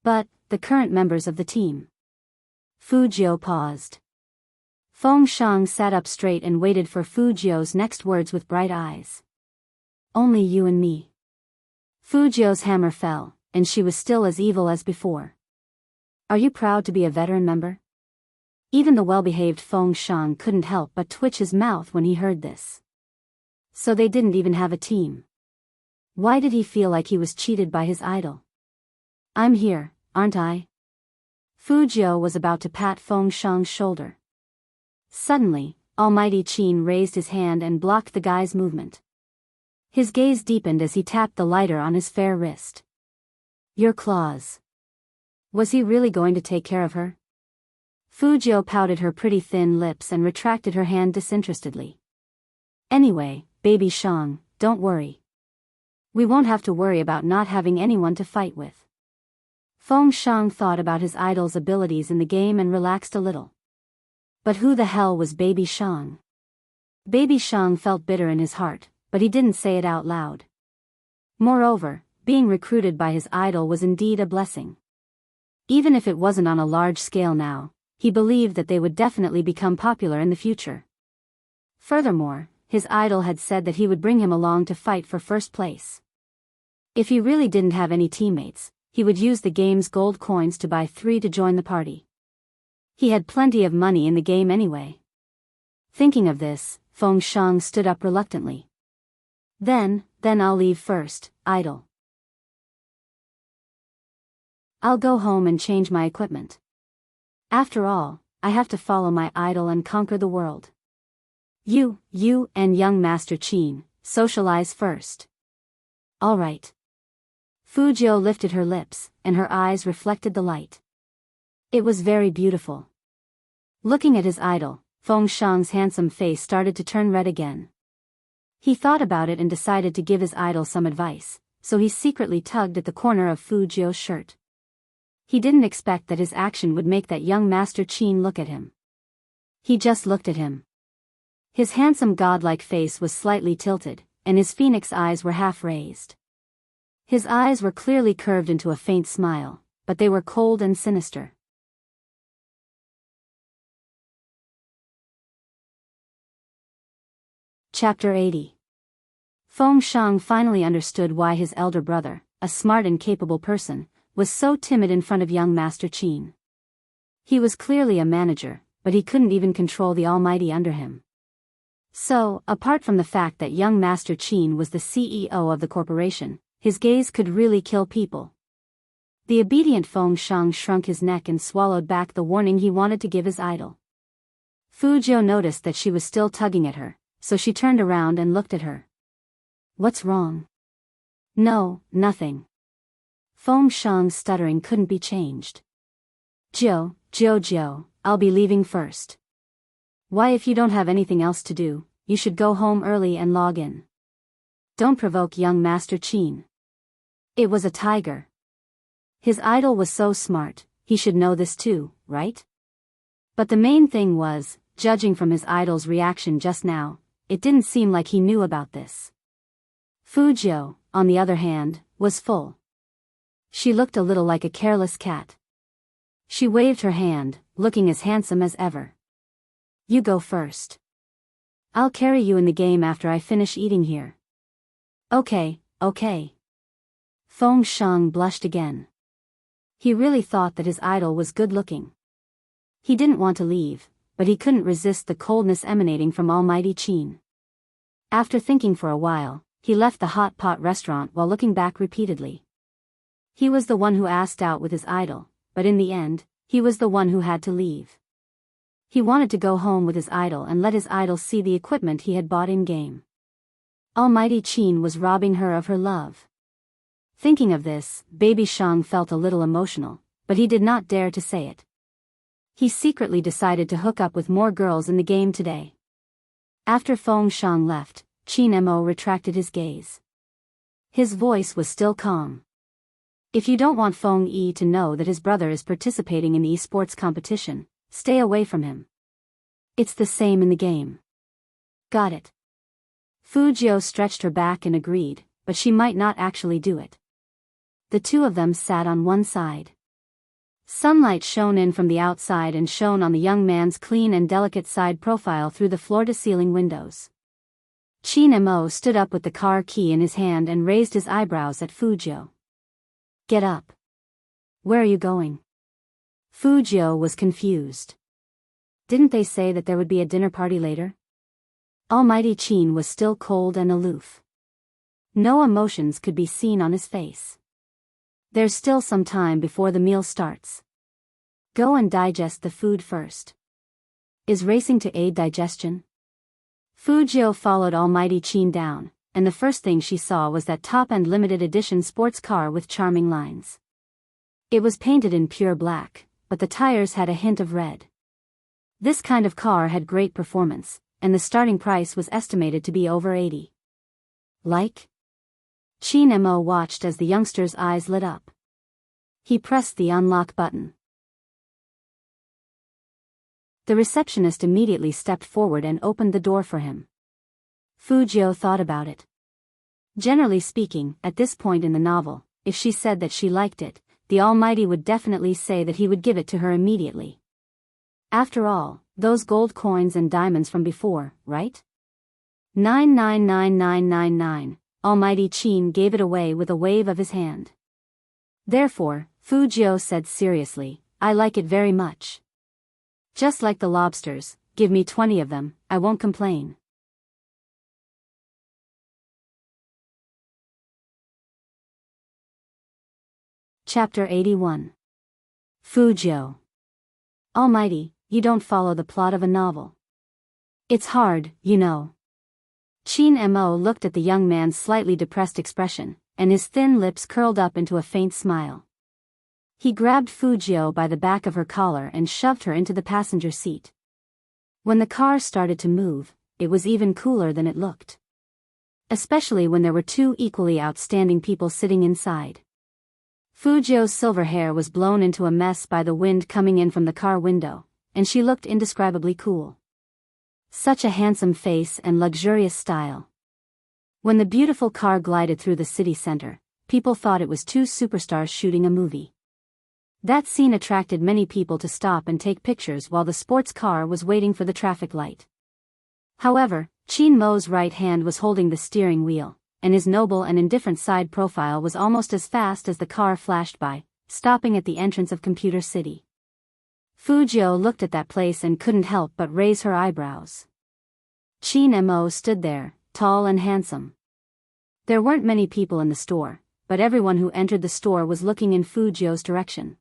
But, the current members of the team. Fu Jiao paused. Feng Shang sat up straight and waited for Fu Jiao's next words with bright eyes. Only you and me. Fu Jiao's hammer fell, and she was still as evil as before. Are you proud to be a veteran member? Even the well-behaved Feng Shang couldn't help but twitch his mouth when he heard this. So they didn't even have a team. Why did he feel like he was cheated by his idol? I'm here, aren't I? Fu Jiao was about to pat Feng Shang's shoulder. Suddenly, Almighty Qin raised his hand and blocked the guy's movement. His gaze deepened as he tapped the lighter on his fair wrist. Your claws. Was he really going to take care of her? Fu Jiao pouted her pretty thin lips and retracted her hand disinterestedly. Anyway, baby Shang, don't worry. We won't have to worry about not having anyone to fight with. Feng Shang thought about his idol's abilities in the game and relaxed a little. But who the hell was Baby Shang? Baby Shang felt bitter in his heart, but he didn't say it out loud. Moreover, being recruited by his idol was indeed a blessing. Even if it wasn't on a large scale now, he believed that they would definitely become popular in the future. Furthermore, his idol had said that he would bring him along to fight for first place. If he really didn't have any teammates, he would use the game's gold coins to buy 3 to join the party. He had plenty of money in the game anyway. Thinking of this, Feng Shang stood up reluctantly. Then I'll leave first, idol. I'll go home and change my equipment. After all, I have to follow my idol and conquer the world. You and young Master Qin, socialize first. All right. Fu Jiao lifted her lips, and her eyes reflected the light. It was very beautiful. Looking at his idol, Feng Shang's handsome face started to turn red again. He thought about it and decided to give his idol some advice, so he secretly tugged at the corner of Fu Jiu's shirt. He didn't expect that his action would make that young Master Qin look at him. He just looked at him. His handsome godlike face was slightly tilted, and his phoenix eyes were half raised. His eyes were clearly curved into a faint smile, but they were cold and sinister. Chapter 80. Feng Shang finally understood why his elder brother, a smart and capable person, was so timid in front of young Master Qin. He was clearly a manager, but he couldn't even control the almighty under him. So, apart from the fact that young Master Qin was the CEO of the corporation, his gaze could really kill people. The obedient Feng Shang shrunk his neck and swallowed back the warning he wanted to give his idol. Fu Jiu noticed that she was still tugging at her, so she turned around and looked at her. "What's wrong?" "No, nothing." Feng Shang's stuttering couldn't be changed. Jiu, I'll be leaving first." "Why, if you don't have anything else to do, you should go home early and log in. Don't provoke young Master Qin." It was a tiger. His idol was so smart, he should know this too, right? But the main thing was, judging from his idol's reaction just now, it didn't seem like he knew about this. Fu Jiu, on the other hand, was full. She looked a little like a careless cat. She waved her hand, looking as handsome as ever. "You go first. I'll carry you in the game after I finish eating here." Okay. Feng Shang blushed again. He really thought that his idol was good-looking. He didn't want to leave, but he couldn't resist the coldness emanating from Almighty Qin. After thinking for a while, he left the hot pot restaurant while looking back repeatedly. He was the one who asked out with his idol, but in the end, he was the one who had to leave. He wanted to go home with his idol and let his idol see the equipment he had bought in-game. Almighty Qin was robbing her of her love. Thinking of this, Baby Shang felt a little emotional, but he did not dare to say it. He secretly decided to hook up with more girls in the game today. After Feng Shang left, Qin Mo retracted his gaze. His voice was still calm. "If you don't want Feng Yi to know that his brother is participating in the esports competition, stay away from him. It's the same in the game." "Got it." Fu Jiu stretched her back and agreed, but she might not actually do it. The two of them sat on one side. Sunlight shone in from the outside and shone on the young man's clean and delicate side profile through the floor-to-ceiling windows. Qin Mo stood up with the car key in his hand and raised his eyebrows at Fu Jiu. "Get up. Where are you going?" Fu Jiu was confused. Didn't they say that there would be a dinner party later? Almighty Qin was still cold and aloof. No emotions could be seen on his face. "There's still some time before the meal starts. Go and digest the food first." "Is racing to aid digestion?" Fu Jiu followed Almighty Qin down, and the first thing she saw was that top-end limited edition sports car with charming lines. It was painted in pure black, but the tires had a hint of red. This kind of car had great performance, and the starting price was estimated to be over 80. "Like?" Qin Mo watched as the youngster's eyes lit up. He pressed the unlock button. The receptionist immediately stepped forward and opened the door for him. Fu Jiu thought about it. Generally speaking, at this point in the novel, if she said that she liked it, the Almighty would definitely say that he would give it to her immediately. After all, those gold coins and diamonds from before, right? 999999. Almighty Qin gave it away with a wave of his hand. Therefore, Fu Jiu said seriously, "I like it very much. Just like the lobsters, give me 20 of them, I won't complain." Chapter 81. Fu Jiu. Almighty, you don't follow the plot of a novel. It's hard, you know. Qin Mo looked at the young man's slightly depressed expression, and his thin lips curled up into a faint smile. He grabbed Fujio by the back of her collar and shoved her into the passenger seat. When the car started to move, it was even cooler than it looked. Especially when there were two equally outstanding people sitting inside. Fujio's silver hair was blown into a mess by the wind coming in from the car window, and she looked indescribably cool. Such a handsome face and luxurious style. When the beautiful car glided through the city center, people thought it was two superstars shooting a movie. That scene attracted many people to stop and take pictures while the sports car was waiting for the traffic light. However, Chin Mo's right hand was holding the steering wheel, and his noble and indifferent side profile was almost as fast as the car flashed by, stopping at the entrance of Computer City. Fujio looked at that place and couldn't help but raise her eyebrows. Chin Mo stood there, tall and handsome. There weren't many people in the store, but everyone who entered the store was looking in Fujio's direction.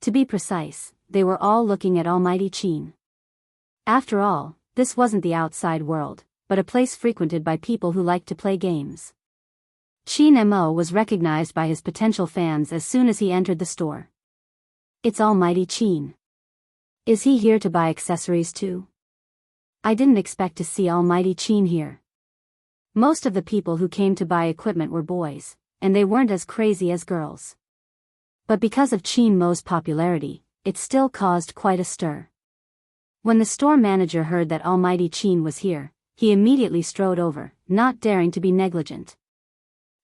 To be precise, they were all looking at Almighty Chin. After all, this wasn't the outside world, but a place frequented by people who liked to play games. Chin Mo was recognized by his potential fans as soon as he entered the store. It's Almighty Chin. Is he here to buy accessories too? I didn't expect to see Almighty Chin here. Most of the people who came to buy equipment were boys, and they weren't as crazy as girls. But because of Chin Mo's popularity, it still caused quite a stir. When the store manager heard that Almighty Chin was here, he immediately strode over, not daring to be negligent.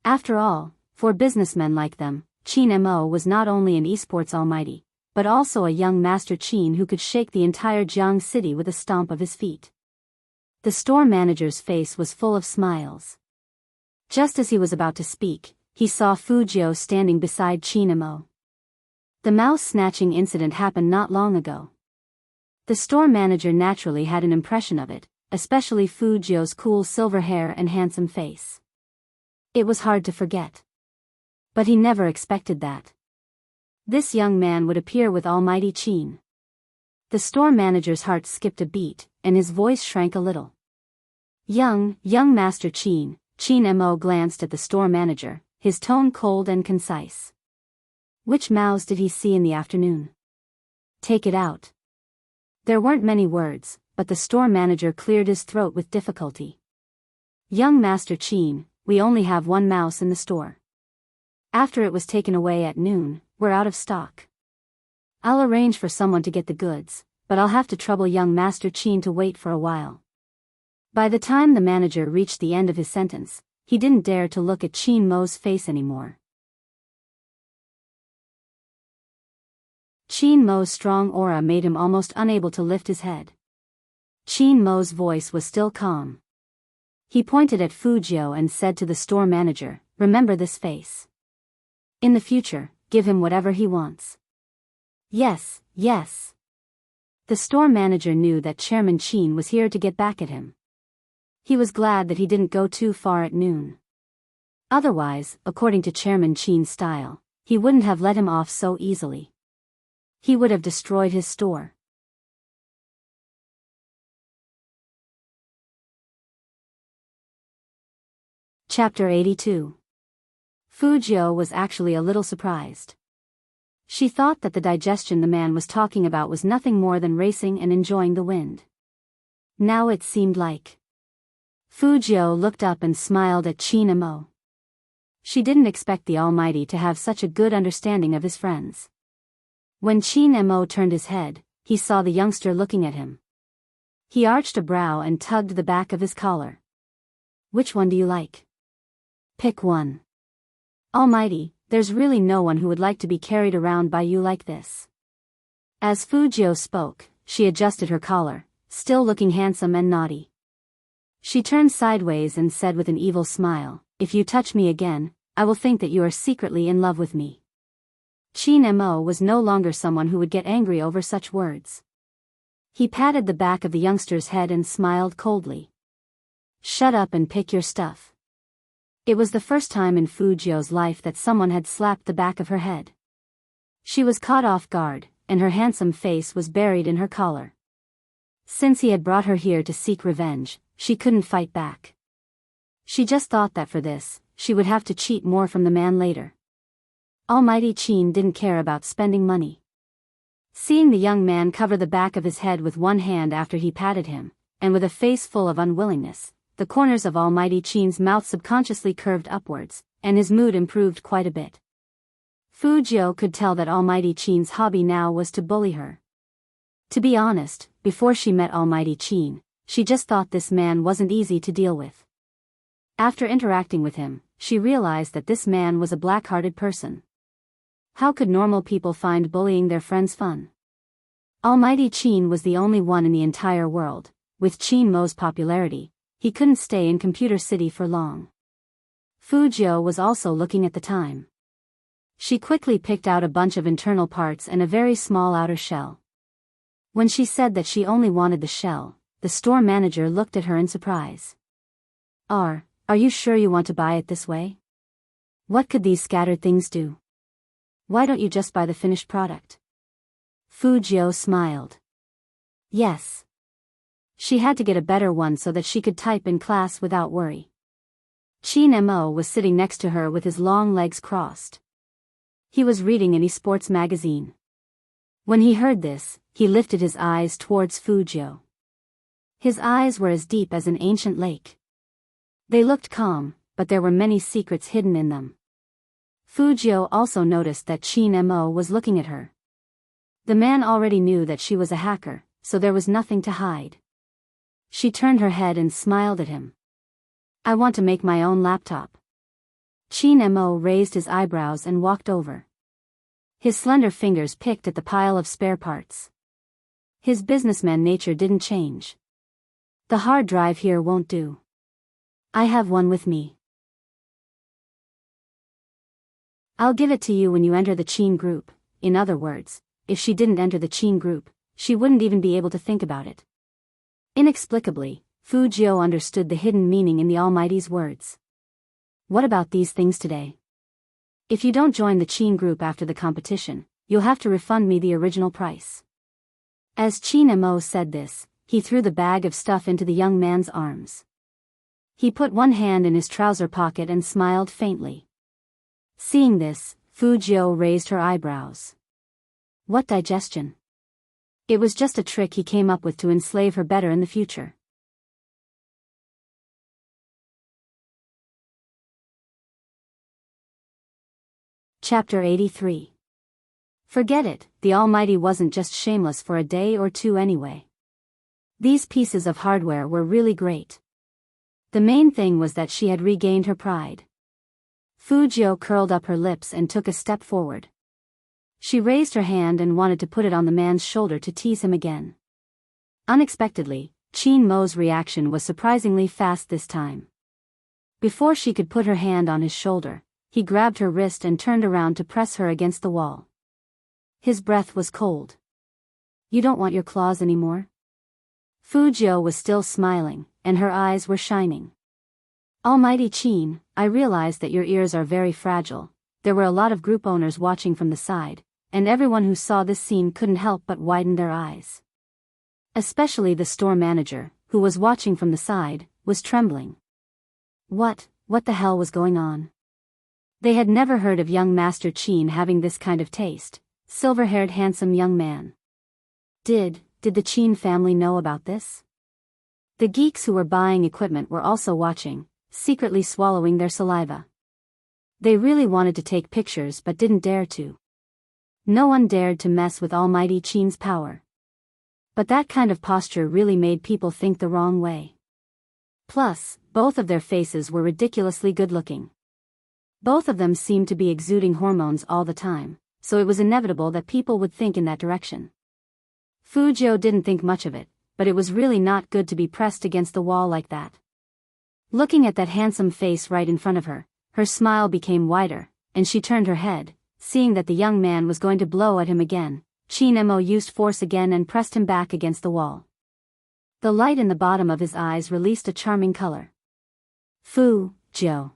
After all, for businessmen like them, Chin Mo was not only an esports almighty, but also a young Master Chin who could shake the entire Jiang city with a stomp of his feet. The store manager's face was full of smiles. Just as he was about to speak, he saw Fujio standing beside Chin Mo. The mouse snatching incident happened not long ago. The store manager naturally had an impression of it, especially Fujio's cool silver hair and handsome face. It was hard to forget. But he never expected that this young man would appear with Almighty Chin. The store manager's heart skipped a beat, and his voice shrank a little. Young Master Chin, Chin Mo glanced at the store manager, his tone cold and concise. Which mouse did he see in the afternoon? Take it out. There weren't many words, but the store manager cleared his throat with difficulty. Young Master Chin, we only have one mouse in the store. After it was taken away at noon, we're out of stock. I'll arrange for someone to get the goods, but I'll have to trouble young Master Chin to wait for a while. By the time the manager reached the end of his sentence, he didn't dare to look at Chin Mo's face anymore. Chin Mo's strong aura made him almost unable to lift his head. Chin Mo's voice was still calm. He pointed at Fujio and said to the store manager, "Remember this face. In the future, give him whatever he wants." Yes. The store manager knew that Chairman Chin was here to get back at him. He was glad that he didn't go too far at noon. Otherwise, according to Chairman Chin's style, he wouldn't have let him off so easily. He would have destroyed his store. Chapter 82. Fujio was actually a little surprised. She thought that the digestion the man was talking about was nothing more than racing and enjoying the wind. Now it seemed like. Fujio looked up and smiled at Chin Mo. She didn't expect the Almighty to have such a good understanding of his friends. When Chin Mo turned his head, he saw the youngster looking at him. He arched a brow and tugged the back of his collar. Which one do you like? Pick one. Almighty, there's really no one who would like to be carried around by you like this. As Fujio spoke, she adjusted her collar, still looking handsome and naughty. She turned sideways and said with an evil smile, "If you touch me again, I will think that you are secretly in love with me." Chin Mo was no longer someone who would get angry over such words. He patted the back of the youngster's head and smiled coldly. "Shut up and pick your stuff." It was the first time in Fujio's life that someone had slapped the back of her head. She was caught off guard, and her handsome face was buried in her collar. Since he had brought her here to seek revenge, she couldn't fight back. She just thought that for this, she would have to cheat more from the man later. Almighty Qin didn't care about spending money. Seeing the young man cover the back of his head with one hand after he patted him, and with a face full of unwillingness, the corners of Almighty Qin's mouth subconsciously curved upwards, and his mood improved quite a bit. Fu Jiu could tell that Almighty Qin's hobby now was to bully her. To be honest, before she met Almighty Qin, she just thought this man wasn't easy to deal with. After interacting with him, she realized that this man was a black-hearted person. How could normal people find bullying their friends fun? Almighty Qin was the only one in the entire world. With Qin Mo's popularity, he couldn't stay in Computer City for long. Fu Jiu was also looking at the time. She quickly picked out a bunch of internal parts and a very small outer shell. When she said that she only wanted the shell, the store manager looked at her in surprise. Are you sure you want to buy it this way? What could these scattered things do? Why don't you just buy the finished product? Fu Jiu smiled. Yes. She had to get a better one so that she could type in class without worry. Qin Mo was sitting next to her with his long legs crossed. He was reading an esports magazine. When he heard this, he lifted his eyes towards Fu Jiu. His eyes were as deep as an ancient lake. They looked calm, but there were many secrets hidden in them. Fu Jiu also noticed that Qin Mo was looking at her. The man already knew that she was a hacker, so there was nothing to hide. She turned her head and smiled at him. I want to make my own laptop. Qin Mo raised his eyebrows and walked over. His slender fingers picked at the pile of spare parts. His businessman nature didn't change. The hard drive here won't do. I have one with me. I'll give it to you when you enter the Qin group. In other words, if she didn't enter the Qin group, she wouldn't even be able to think about it. Inexplicably, Fu Jiu understood the hidden meaning in the Almighty's words. What about these things today? If you don't join the Qin group after the competition, you'll have to refund me the original price. As Qin Mo said this, he threw the bag of stuff into the young man's arms. He put one hand in his trouser pocket and smiled faintly. Seeing this, Fu Jiu raised her eyebrows. What digestion? It was just a trick he came up with to enslave her better in the future. Chapter 83. Forget it, the Almighty wasn't just shameless for a day or two anyway. These pieces of hardware were really great. The main thing was that she had regained her pride. Fu Jiu curled up her lips and took a step forward. She raised her hand and wanted to put it on the man's shoulder to tease him again. Unexpectedly, Qin Mo's reaction was surprisingly fast this time. Before she could put her hand on his shoulder, he grabbed her wrist and turned around to press her against the wall. His breath was cold. You don't want your claws anymore? Fu Jiu was still smiling, and her eyes were shining. Almighty Qin, I realize that your ears are very fragile. There were a lot of group owners watching from the side, and everyone who saw this scene couldn't help but widen their eyes. Especially the store manager, who was watching from the side, was trembling. What the hell was going on? They had never heard of young Master Qin having this kind of taste, silver-haired handsome young man. Did the Qin family know about this? The geeks who were buying equipment were also watching, secretly swallowing their saliva. They really wanted to take pictures but didn't dare to. No one dared to mess with Almighty Qin's power. But that kind of posture really made people think the wrong way. Plus, both of their faces were ridiculously good-looking. Both of them seemed to be exuding hormones all the time, so it was inevitable that people would think in that direction. Fu Jiu didn't think much of it, but it was really not good to be pressed against the wall like that. Looking at that handsome face right in front of her, her smile became wider, and she turned her head, seeing that the young man was going to blow at him again. Qin Mo used force again and pressed him back against the wall. The light in the bottom of his eyes released a charming color. Fu Jiu.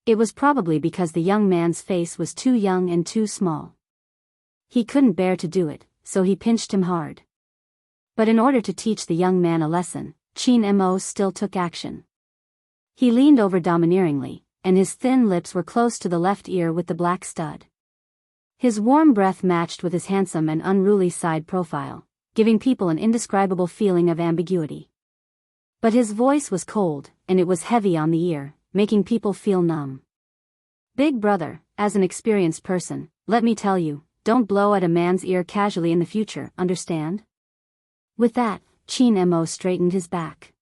It was probably because the young man's face was too young and too small. He couldn't bear to do it, so he pinched him hard. But in order to teach the young man a lesson, Qin Mo still took action. He leaned over domineeringly, and his thin lips were close to the left ear with the black stud. His warm breath matched with his handsome and unruly side profile, giving people an indescribable feeling of ambiguity. But his voice was cold, and it was heavy on the ear, making people feel numb. Big brother, as an experienced person, let me tell you, don't blow at a man's ear casually in the future, understand? With that, Chin Mo straightened his back.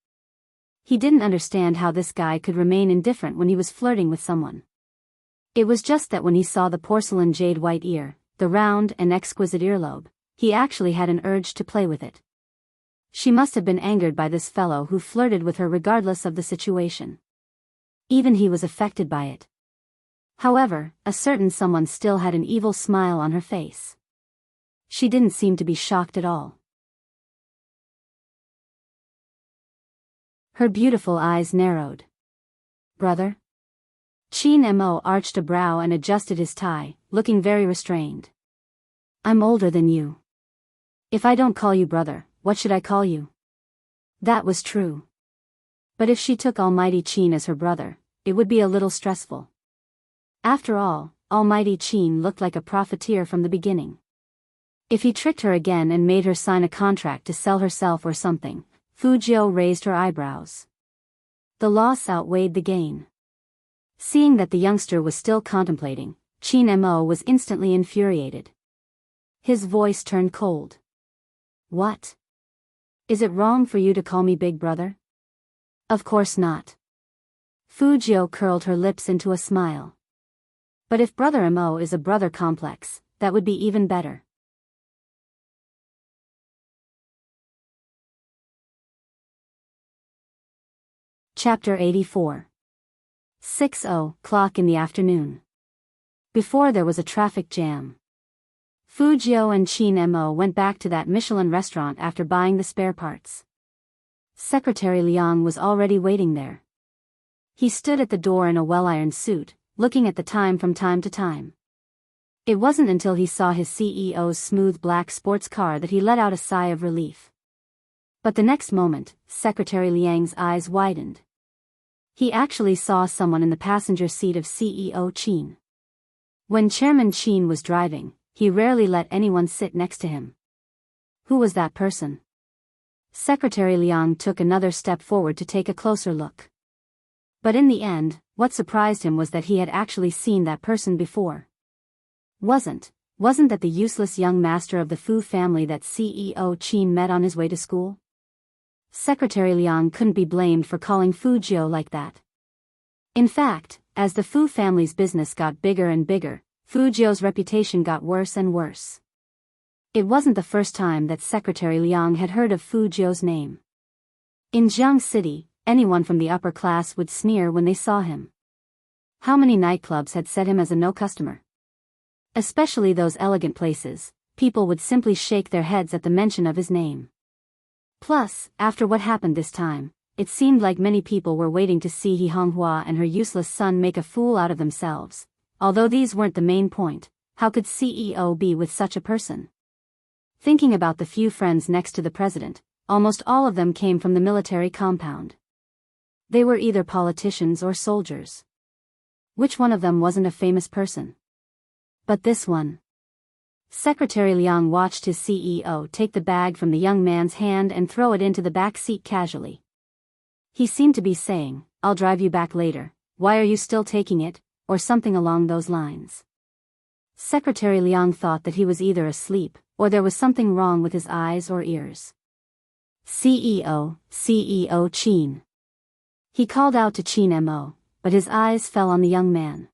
He didn't understand how this guy could remain indifferent when he was flirting with someone. It was just that when he saw the porcelain jade white ear, the round and exquisite earlobe, he actually had an urge to play with it. She must have been angered by this fellow who flirted with her regardless of the situation. Even he was affected by it. However, a certain someone still had an evil smile on her face. She didn't seem to be shocked at all. Her beautiful eyes narrowed. Brother? Chin Mo arched a brow and adjusted his tie, looking very restrained. I'm older than you. If I don't call you brother, what should I call you? That was true. But if she took Almighty Chin as her brother, it would be a little stressful. After all, Almighty Chin looked like a profiteer from the beginning. If he tricked her again and made her sign a contract to sell herself or something, Fujiu raised her eyebrows. The loss outweighed the gain. Seeing that the youngster was still contemplating, Chin Mo was instantly infuriated. His voice turned cold. What? Is it wrong for you to call me big brother? Of course not. Fujiu curled her lips into a smile. But if Brother Mo is a brother complex, that would be even better. Chapter 84. 6:00 in the afternoon. Before there was a traffic jam. Fujiu and Chin Mo went back to that Michelin restaurant after buying the spare parts. Secretary Liang was already waiting there. He stood at the door in a well-ironed suit, looking at the time from time to time. It wasn't until he saw his CEO's smooth black sports car that he let out a sigh of relief. But the next moment, Secretary Liang's eyes widened. He actually saw someone in the passenger seat of CEO Chin. When Chairman Chin was driving, he rarely let anyone sit next to him. Who was that person? Secretary Liang took another step forward to take a closer look. But in the end, what surprised him was that he had actually seen that person before. Wasn't that the useless young master of the Fu family that CEO Chin met on his way to school? Secretary Liang couldn't be blamed for calling Fujiu like that. In fact, as the Fu family's business got bigger and bigger, Fujiu's reputation got worse and worse. It wasn't the first time that Secretary Liang had heard of Fujiu's name. In Jiang City, anyone from the upper class would sneer when they saw him. How many nightclubs had set him as a no customer? Especially those elegant places, people would simply shake their heads at the mention of his name. Plus, after what happened this time, it seemed like many people were waiting to see He Honghua and her useless son make a fool out of themselves. Although these weren't the main point, how could CEO be with such a person? Thinking about the few friends next to the president, almost all of them came from the military compound. They were either politicians or soldiers. Which one of them wasn't a famous person? But this one. Secretary Liang watched his CEO take the bag from the young man's hand and throw it into the back seat casually. He seemed to be saying, "I'll drive you back later, why are you still taking it?" or something along those lines. Secretary Liang thought that he was either asleep, or there was something wrong with his eyes or ears. CEO Chin. He called out to Chin Mo, but his eyes fell on the young man.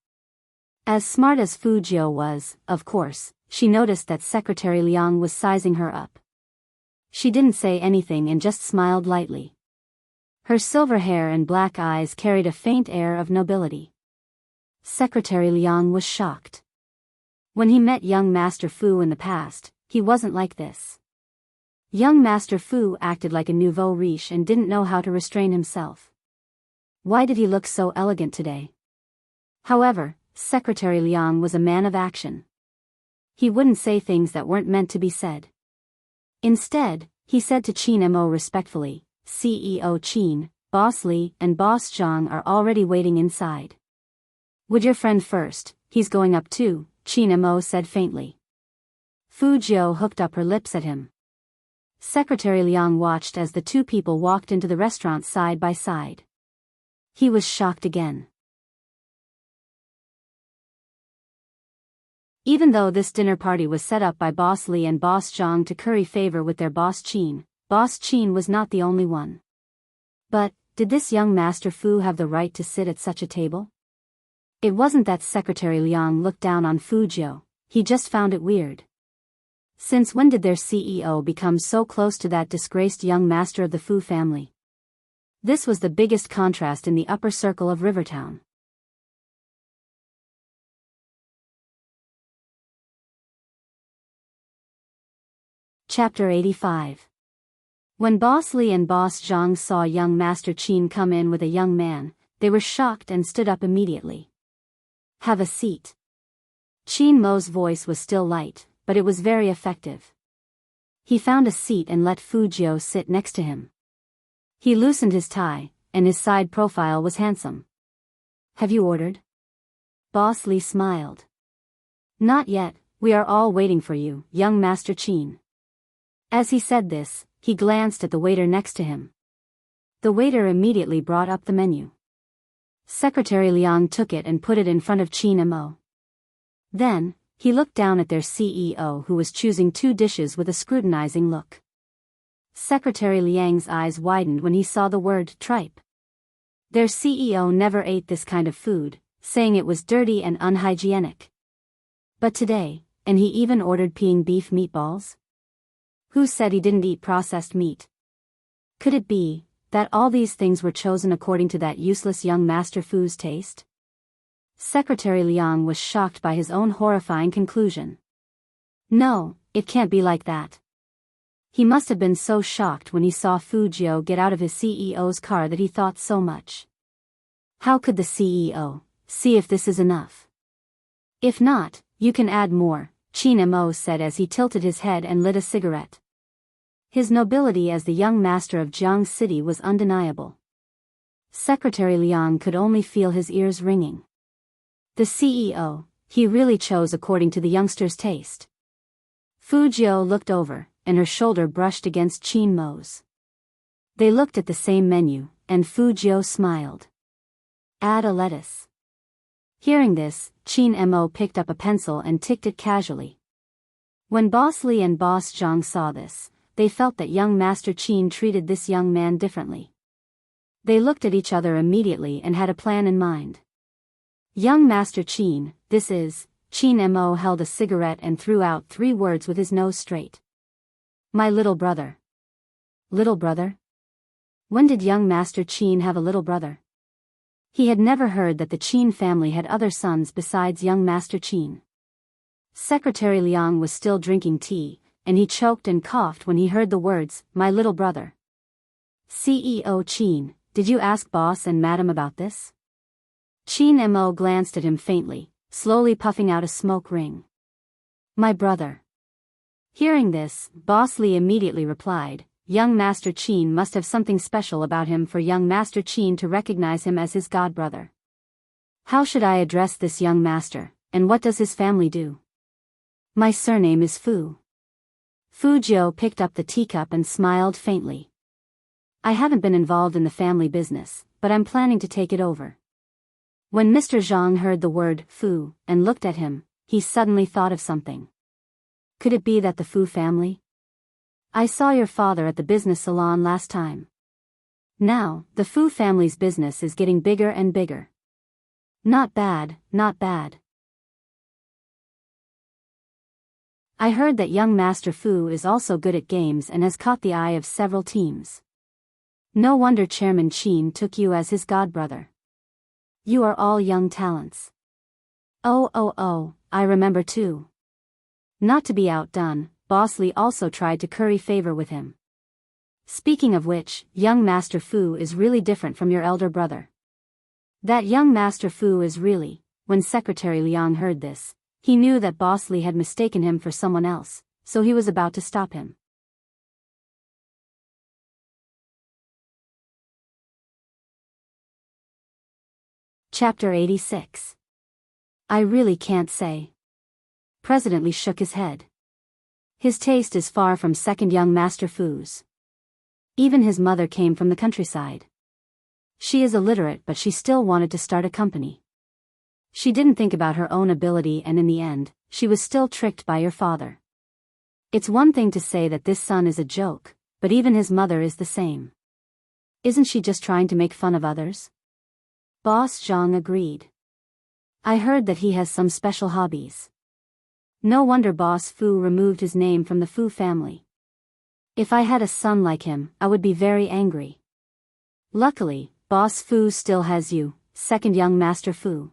As smart as Fujiu was, of course, she noticed that Secretary Liang was sizing her up. She didn't say anything and just smiled lightly. Her silver hair and black eyes carried a faint air of nobility. Secretary Liang was shocked. When he met young Master Fu in the past, he wasn't like this. Young Master Fu acted like a nouveau riche and didn't know how to restrain himself. Why did he look so elegant today? However, Secretary Liang was a man of action. He wouldn't say things that weren't meant to be said. Instead, he said to Chin Mo respectfully, "CEO Chin, Boss Li and Boss Zhang are already waiting inside. Would your friend first, he's going up too, Chinamo said faintly. Fu Jiu hooked up her lips at him. Secretary Liang watched as the two people walked into the restaurant side by side. He was shocked again. Even though this dinner party was set up by Boss Li and Boss Zhang to curry favor with their boss Boss Qin was not the only one. But, did this young Master Fu have the right to sit at such a table? It wasn't that Secretary Liang looked down on Fu Jiu, he just found it weird. Since when did their CEO become so close to that disgraced young master of the Fu family? This was the biggest contrast in the upper circle of Rivertown. Chapter 85. When Boss Li and Boss Zhang saw young Master Qin come in with a young man, they were shocked and stood up immediately. Have a seat. Qin Mo's voice was still light, but it was very effective. He found a seat and let Fu Jiu sit next to him. He loosened his tie, and his side profile was handsome. Have you ordered? Boss Li smiled. Not yet, we are all waiting for you, young Master Qin. As he said this, he glanced at the waiter next to him. The waiter immediately brought up the menu. Secretary Liang took it and put it in front of Qin Mo. Then, he looked down at their CEO who was choosing two dishes with a scrutinizing look. Secretary Liang's eyes widened when he saw the word tripe. Their CEO never ate this kind of food, saying it was dirty and unhygienic. But today, and he even ordered peeing beef meatballs? Who said he didn't eat processed meat? Could it be that all these things were chosen according to that useless young Master Fu's taste? Secretary Liang was shocked by his own horrifying conclusion. No, it can't be like that. He must have been so shocked when he saw Fu Jiu get out of his CEO's car that he thought so much. How could the CEO see if this is enough? If not, you can add more, Qin Mo said as he tilted his head and lit a cigarette. His nobility as the young master of Jiang City was undeniable. Secretary Liang could only feel his ears ringing. The CEO, he really chose according to the youngster's taste. Fu Jiu looked over, and her shoulder brushed against Qin Mo's. They looked at the same menu, and Fu Jiu smiled. Add a lettuce. Hearing this, Qin Mo picked up a pencil and ticked it casually. When Boss Li and Boss Zhang saw this, they felt that young Master Qin treated this young man differently. They looked at each other immediately and had a plan in mind. Young Master Qin, this is, Qin Mo held a cigarette and threw out 3 words with his nose straight. My little brother. Little brother? When did young Master Qin have a little brother? He had never heard that the Qin family had other sons besides young Master Qin. Secretary Liang was still drinking tea, and he choked and coughed when he heard the words, my little brother. CEO Qin, did you ask boss and madam about this? Qin Mo glanced at him faintly, slowly puffing out a smoke ring. My brother. Hearing this, Boss Li immediately replied, young Master Qin must have something special about him for young Master Qin to recognize him as his godbrother. How should I address this young master, and what does his family do? My surname is Fu. Fu Jiu picked up the teacup and smiled faintly. I haven't been involved in the family business, but I'm planning to take it over. When Mr. Zhang heard the word Fu and looked at him, he suddenly thought of something. Could it be that the Fu family? I saw your father at the business salon last time. Now, the Fu family's business is getting bigger and bigger. Not bad, not bad. I heard that young Master Fu is also good at games and has caught the eye of several teams. No wonder Chairman Qin took you as his godbrother. You are all young talents. Oh, I remember too. Not to be outdone, Boss Li also tried to curry favor with him. Speaking of which, young Master Fu is really different from your elder brother. That young Master Fu is really, when Secretary Liang heard this, he knew that Boss Li had mistaken him for someone else, so he was about to stop him. Chapter 86. I really can't say. President Li shook his head. His taste is far from second young Master Fu's. Even his mother came from the countryside. She is illiterate, but she still wanted to start a company. She didn't think about her own ability, and in the end, she was still tricked by your father. It's one thing to say that this son is a joke, but even his mother is the same. Isn't she just trying to make fun of others? Boss Zhang agreed. I heard that he has some special hobbies. No wonder Boss Fu removed his name from the Fu family. If I had a son like him, I would be very angry. Luckily, Boss Fu still has you, second young Master Fu.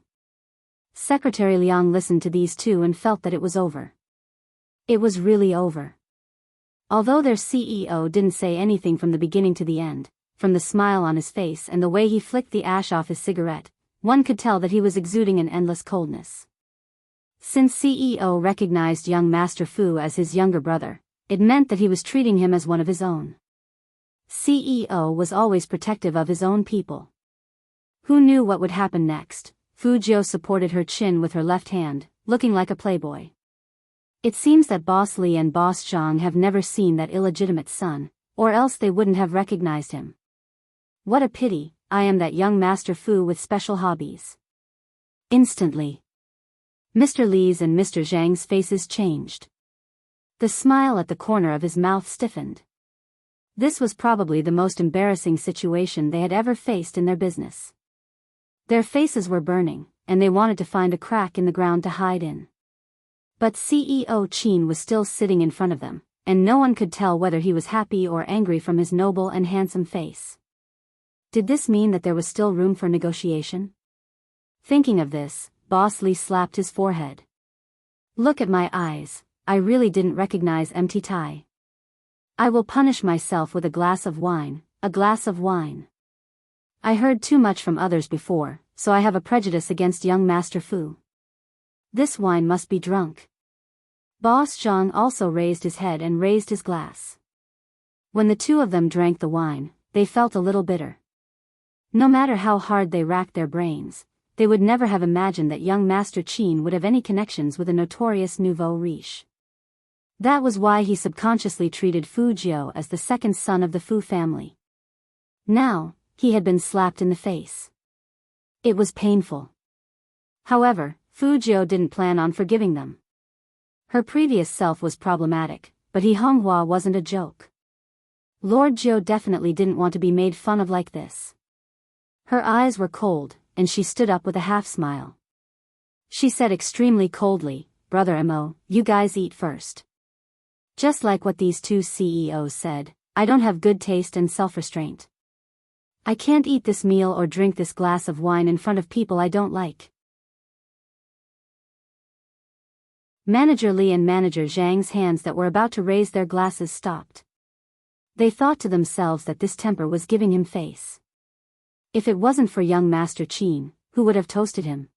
Secretary Liang listened to these two and felt that it was over. It was really over. Although their CEO didn't say anything from the beginning to the end, from the smile on his face and the way he flicked the ash off his cigarette, one could tell that he was exuding an endless coldness. Since CEO recognized young Master Fu as his younger brother, it meant that he was treating him as one of his own. CEO was always protective of his own people. Who knew what would happen next? Fu Jiu supported her chin with her left hand, looking like a playboy. It seems that Boss Li and Boss Zhang have never seen that illegitimate son, or else they wouldn't have recognized him. What a pity, I am that young Master Fu with special hobbies. Instantly, Mr. Li's and Mr. Zhang's faces changed. The smile at the corner of his mouth stiffened. This was probably the most embarrassing situation they had ever faced in their business. Their faces were burning, and they wanted to find a crack in the ground to hide in. But CEO Qin was still sitting in front of them, and no one could tell whether he was happy or angry from his noble and handsome face. Did this mean that there was still room for negotiation? Thinking of this, Boss Li slapped his forehead. Look at my eyes, I really didn't recognize empty tie. I will punish myself with a glass of wine, a glass of wine. I heard too much from others before, so I have a prejudice against young Master Fu. This wine must be drunk. Boss Zhang also raised his head and raised his glass. When the two of them drank the wine, they felt a little bitter. No matter how hard they racked their brains, they would never have imagined that young Master Qin would have any connections with a notorious nouveau riche. That was why he subconsciously treated Fu Jiu as the second son of the Fu family. Now, he had been slapped in the face. It was painful. However, Fu Jiu didn't plan on forgiving them. Her previous self was problematic, but He Honghua wasn't a joke. Lord Jiu definitely didn't want to be made fun of like this. Her eyes were cold, and she stood up with a half-smile. She said extremely coldly, Brother Mo, you guys eat first. Just like what these two CEOs said, I don't have good taste and self-restraint. I can't eat this meal or drink this glass of wine in front of people I don't like. Manager Li and Manager Zhang's hands that were about to raise their glasses stopped. They thought to themselves that this temper was giving him face. If it wasn't for young Master Qin, who would have toasted him?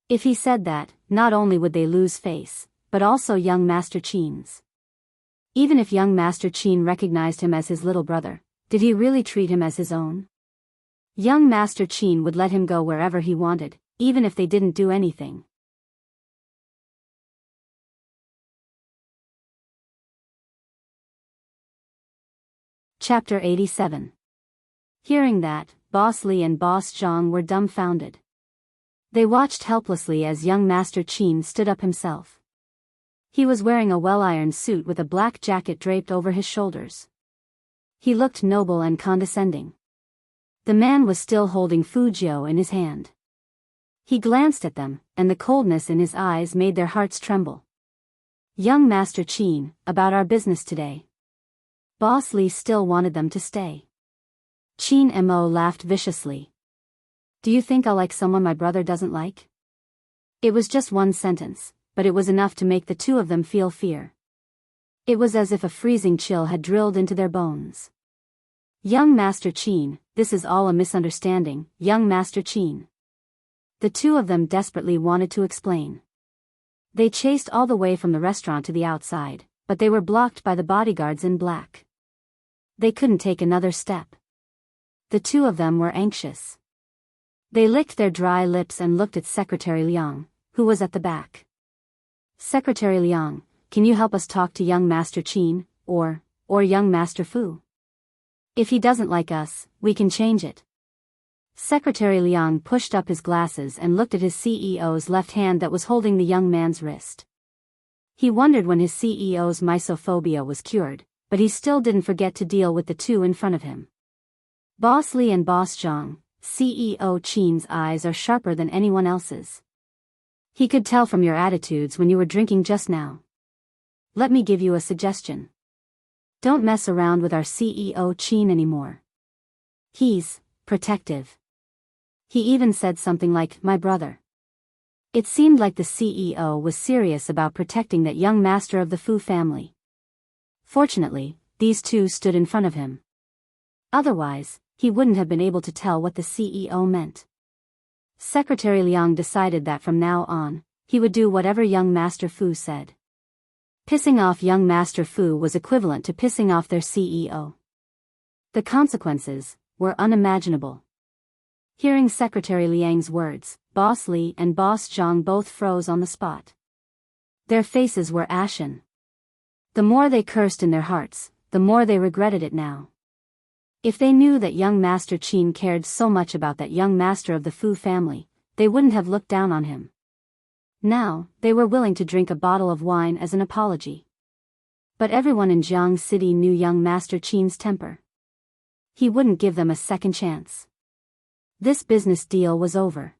If he said that, not only would they lose face, but also young Master Qin's. Even if young Master Qin recognized him as his little brother, did he really treat him as his own? Young Master Qin would let him go wherever he wanted, even if they didn't do anything. Chapter 87. Hearing that, Boss Li and Boss Zhang were dumbfounded. They watched helplessly as young Master Qin stood up himself. He was wearing a well-ironed suit with a black jacket draped over his shoulders. He looked noble and condescending. The man was still holding Fu Jiu in his hand. He glanced at them, and the coldness in his eyes made their hearts tremble. Young Master Qin, about our business today. Boss Li still wanted them to stay. Qin Mo laughed viciously. Do you think I'll like someone my brother doesn't like? It was just one sentence, but it was enough to make the two of them feel fear. It was as if a freezing chill had drilled into their bones. Young Master Qin, this is all a misunderstanding, young Master Qin. The two of them desperately wanted to explain. They chased all the way from the restaurant to the outside, but they were blocked by the bodyguards in black. They couldn't take another step. The two of them were anxious. They licked their dry lips and looked at Secretary Liang, who was at the back. Secretary Liang, can you help us talk to young Master Qin, or young Master Fu? If he doesn't like us, we can change it. Secretary Liang pushed up his glasses and looked at his CEO's left hand that was holding the young man's wrist. He wondered when his CEO's misophobia was cured, but he still didn't forget to deal with the two in front of him. Boss Li and Boss Zhang, CEO Qin's eyes are sharper than anyone else's. He could tell from your attitudes when you were drinking just now. Let me give you a suggestion. Don't mess around with our CEO Qin anymore. He's protective. He even said something like, my brother. It seemed like the CEO was serious about protecting that young master of the Fu family. Fortunately, these two stood in front of him. Otherwise, he wouldn't have been able to tell what the CEO meant. Secretary Liang decided that from now on, he would do whatever young Master Fu said. Pissing off young Master Fu was equivalent to pissing off their CEO. The consequences were unimaginable. Hearing Secretary Liang's words, Boss Li and Boss Zhang both froze on the spot. Their faces were ashen. The more they cursed in their hearts, the more they regretted it now. If they knew that young Master Qin cared so much about that young master of the Fu family, they wouldn't have looked down on him. Now, they were willing to drink a bottle of wine as an apology. But everyone in Jiang City knew young Master Qin's temper. He wouldn't give them a second chance. This business deal was over.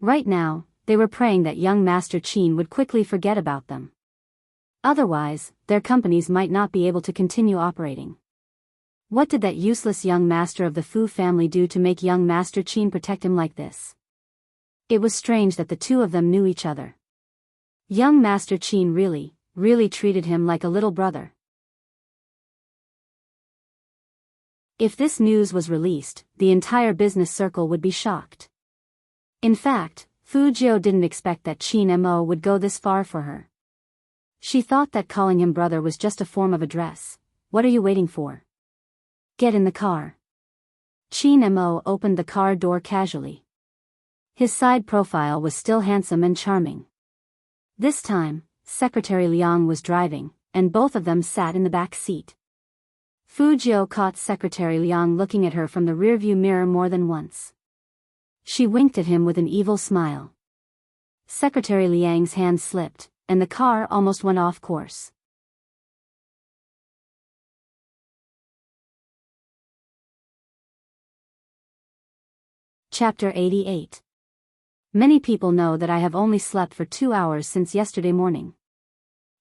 Right now, they were praying that young Master Qin would quickly forget about them. Otherwise, their companies might not be able to continue operating. What did that useless young master of the Fu family do to make young Master Qin protect him like this? It was strange that the two of them knew each other. Young Master Qin really treated him like a little brother. If this news was released, the entire business circle would be shocked. In fact, Fu Jiu didn't expect that Qin Mo would go this far for her. She thought that calling him brother was just a form of address. What are you waiting for? Get in the car. Qin Mo opened the car door casually. His side profile was still handsome and charming. This time, Secretary Liang was driving, and both of them sat in the back seat. Fu Jiu caught Secretary Liang looking at her from the rearview mirror more than once. She winked at him with an evil smile. Secretary Liang's hand slipped, and the car almost went off course. Chapter 88. Many people know that I have only slept for 2 hours since yesterday morning.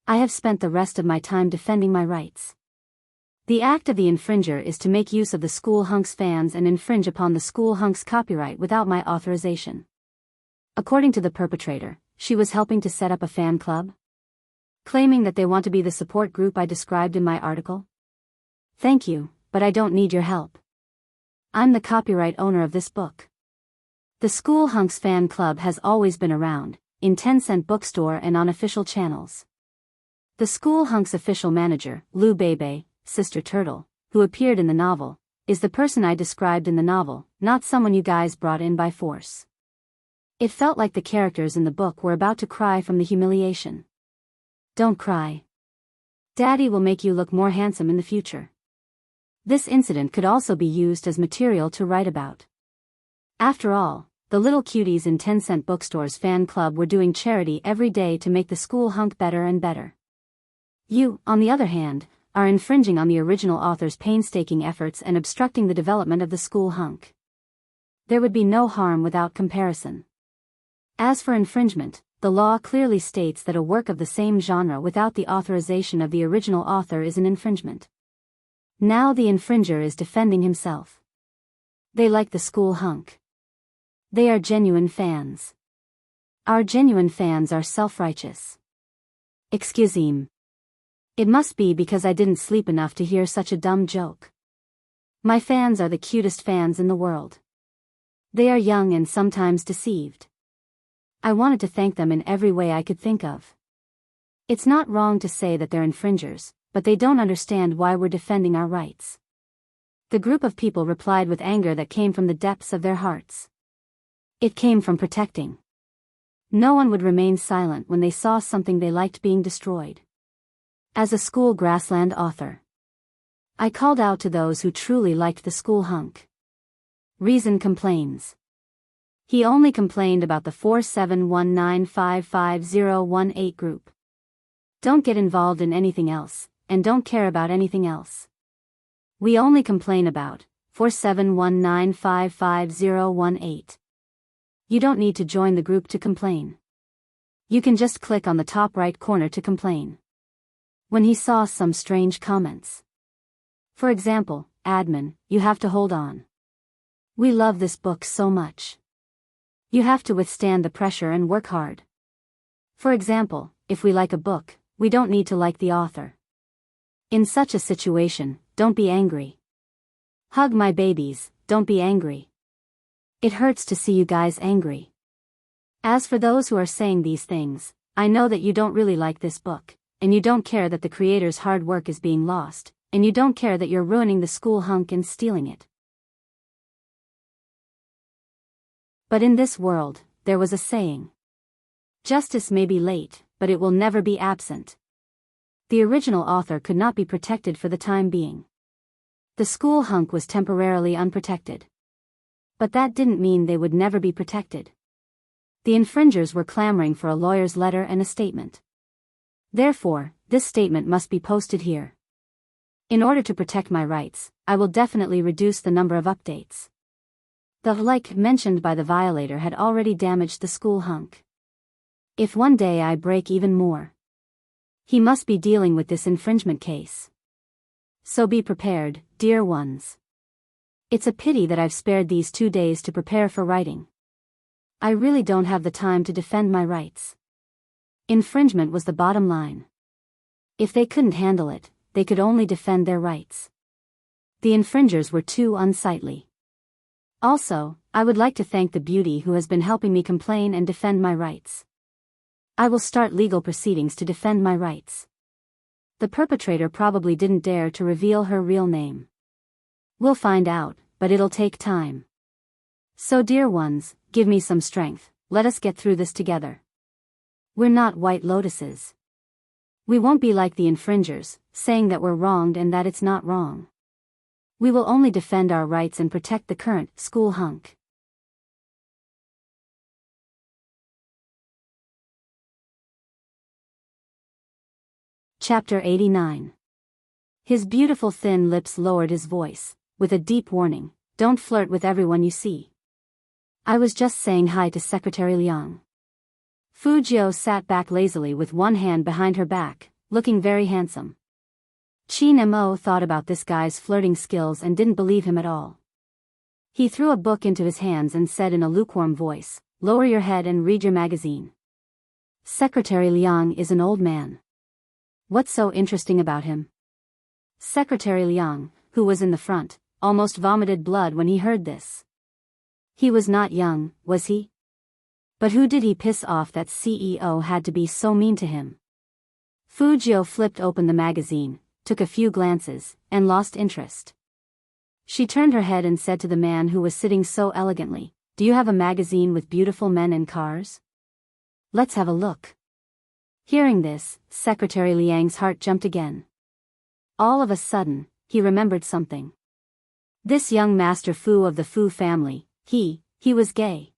I have spent the rest of my time defending my rights. The act of the infringer is to make use of the school hunks fans and infringe upon the school hunks copyright without my authorization. According to the perpetrator, she was helping to set up a fan club, claiming that they want to be the support group I described in my article. Thank you, but I don't need your help. I'm the copyright owner of this book. The School Hunks fan club has always been around, in 10-cent bookstore and on official channels. The School Hunks official manager, Lu Bebe, Sister Turtle, who appeared in the novel, is the person I described in the novel, not someone you guys brought in by force. It felt like the characters in the book were about to cry from the humiliation. Don't cry. Daddy will make you look more handsome in the future. This incident could also be used as material to write about. After all, the little cuties in 10-cent bookstores fan club were doing charity every day to make the school hunk better and better. You, on the other hand, are infringing on the original author's painstaking efforts and obstructing the development of the school hunk. There would be no harm without comparison. As for infringement, the law clearly states that a work of the same genre without the authorization of the original author is an infringement. Now the infringer is defending himself. They like the school hunk. They are genuine fans. Our genuine fans are self-righteous. Excuse-me. It must be because I didn't sleep enough to hear such a dumb joke. My fans are the cutest fans in the world. They are young and sometimes deceived. I wanted to thank them in every way I could think of. It's not wrong to say that they're infringers, but they don't understand why we're defending our rights. The group of people replied with anger that came from the depths of their hearts. It came from protecting. No one would remain silent when they saw something they liked being destroyed. As a school grassland author, I called out to those who truly liked the school hunk. Reason complains. He only complained about the 4719555018 group. Don't get involved in anything else, and don't care about anything else. We only complain about 4719555018. You don't need to join the group to complain. You can just click on the top right corner to complain. When he saw some strange comments. For example, admin, you have to hold on. We love this book so much. You have to withstand the pressure and work hard. For example, if we like a book, we don't need to like the author. In such a situation, don't be angry. Hug my babies, don't be angry. It hurts to see you guys angry. As for those who are saying these things, I know that you don't really like this book, and you don't care that the creator's hard work is being lost, and you don't care that you're ruining the school hunk and stealing it. But in this world, there was a saying. Justice may be late, but it will never be absent. The original author could not be protected for the time being. The school hunk was temporarily unprotected. But that didn't mean they would never be protected. The infringers were clamoring for a lawyer's letter and a statement. Therefore, this statement must be posted here. In order to protect my rights, I will definitely reduce the number of updates. The like mentioned by the violator had already damaged the school hunk. If one day I break even more, he must be dealing with this infringement case. So be prepared, dear ones. It's a pity that I've spared these 2 days to prepare for writing. I really don't have the time to defend my rights. Infringement was the bottom line. If they couldn't handle it, they could only defend their rights. The infringers were too unsightly. Also, I would like to thank the beauty who has been helping me complain and defend my rights. I will start legal proceedings to defend my rights. The perpetrator probably didn't dare to reveal her real name. We'll find out, but it'll take time. So dear ones, give me some strength, let us get through this together. We're not white lotuses. We won't be like the infringers, saying that we're wronged and that it's not wrong. We will only defend our rights and protect the current school hunk. Chapter 89. His beautiful thin lips lowered his voice, with a deep warning, don't flirt with everyone you see. I was just saying hi to Secretary Liang. Fujio sat back lazily with one hand behind her back, looking very handsome. Qin Mo thought about this guy's flirting skills and didn't believe him at all. He threw a book into his hands and said in a lukewarm voice, lower your head and read your magazine. Secretary Liang is an old man. What's so interesting about him? Secretary Liang, who was in the front, almost vomited blood when he heard this. He was not young, was he? But who did he piss off that CEO had to be so mean to him? Fujio flipped open the magazine, took a few glances, and lost interest. She turned her head and said to the man who was sitting so elegantly, do you have a magazine with beautiful men and cars? Let's have a look. Hearing this, Secretary Liang's heart jumped again. All of a sudden, he remembered something. This young Master Fu of the Fu family, he was gay.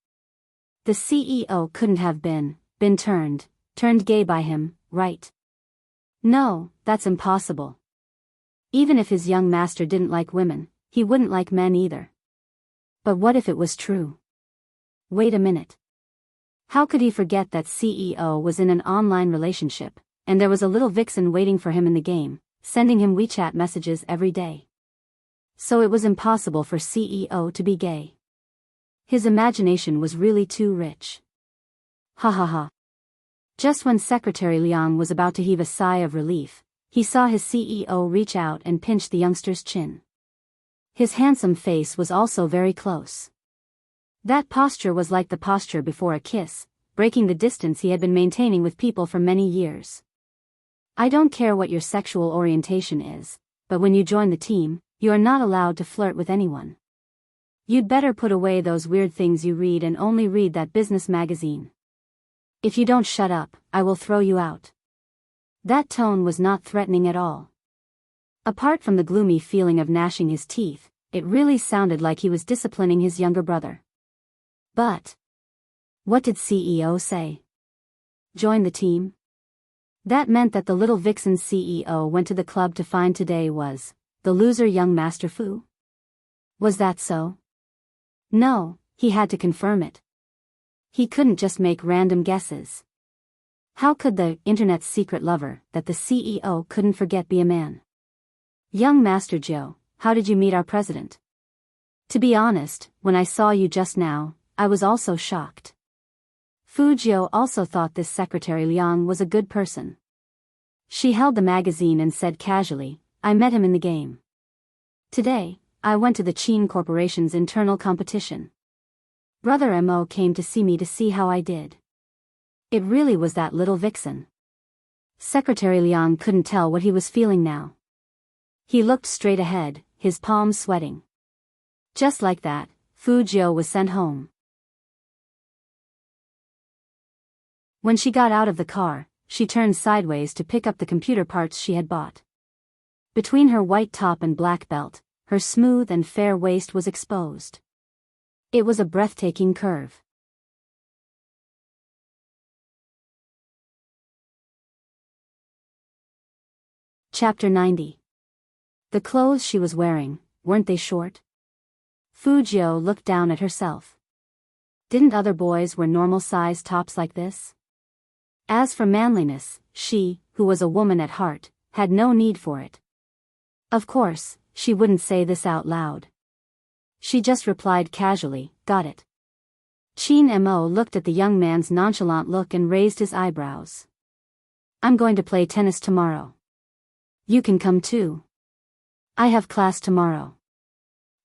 The CEO couldn't have been turned gay by him, right? No, that's impossible. Even if his young master didn't like women, he wouldn't like men either. But what if it was true? Wait a minute. How could he forget that CEO was in an online relationship, and there was a little vixen waiting for him in the game, sending him WeChat messages every day? So it was impossible for CEO to be gay. His imagination was really too rich. Ha ha ha. Just when Secretary Liang was about to heave a sigh of relief, he saw his CEO reach out and pinch the youngster's chin. His handsome face was also very close. That posture was like the posture before a kiss, breaking the distance he had been maintaining with people for many years. I don't care what your sexual orientation is, but when you join the team, you are not allowed to flirt with anyone. You'd better put away those weird things you read and only read that business magazine. If you don't shut up, I will throw you out." That tone was not threatening at all. Apart from the gloomy feeling of gnashing his teeth, it really sounded like he was disciplining his younger brother. But what did CEO say? Join the team? That meant that the little vixen CEO went to the club to find today was the loser young Master Fu? Was that so? No, he had to confirm it. He couldn't just make random guesses. How could the internet's secret lover that the CEO couldn't forget be a man? "Young Master Joe, how did you meet our president?" "To be honest, when I saw you just now, I was also shocked." Fu Jiu also thought this Secretary Liang was a good person. She held the magazine and said casually, "I met him in the game. Today, I went to the Qin Corporation's internal competition. Brother Mo came to see me to see how I did." It really was that little vixen. Secretary Liang couldn't tell what he was feeling now. He looked straight ahead, his palms sweating. Just like that, Fu Jiu was sent home. When she got out of the car, she turned sideways to pick up the computer parts she had bought. Between her white top and black belt, her smooth and fair waist was exposed. It was a breathtaking curve. Chapter 90. The clothes she was wearing, weren't they short? Fu Jiu looked down at herself. Didn't other boys wear normal-sized tops like this? As for manliness, she, who was a woman at heart, had no need for it. Of course, she wouldn't say this out loud. She just replied casually, "Got it." Qin Mo looked at the young man's nonchalant look and raised his eyebrows. "I'm going to play tennis tomorrow. You can come too. I have class tomorrow."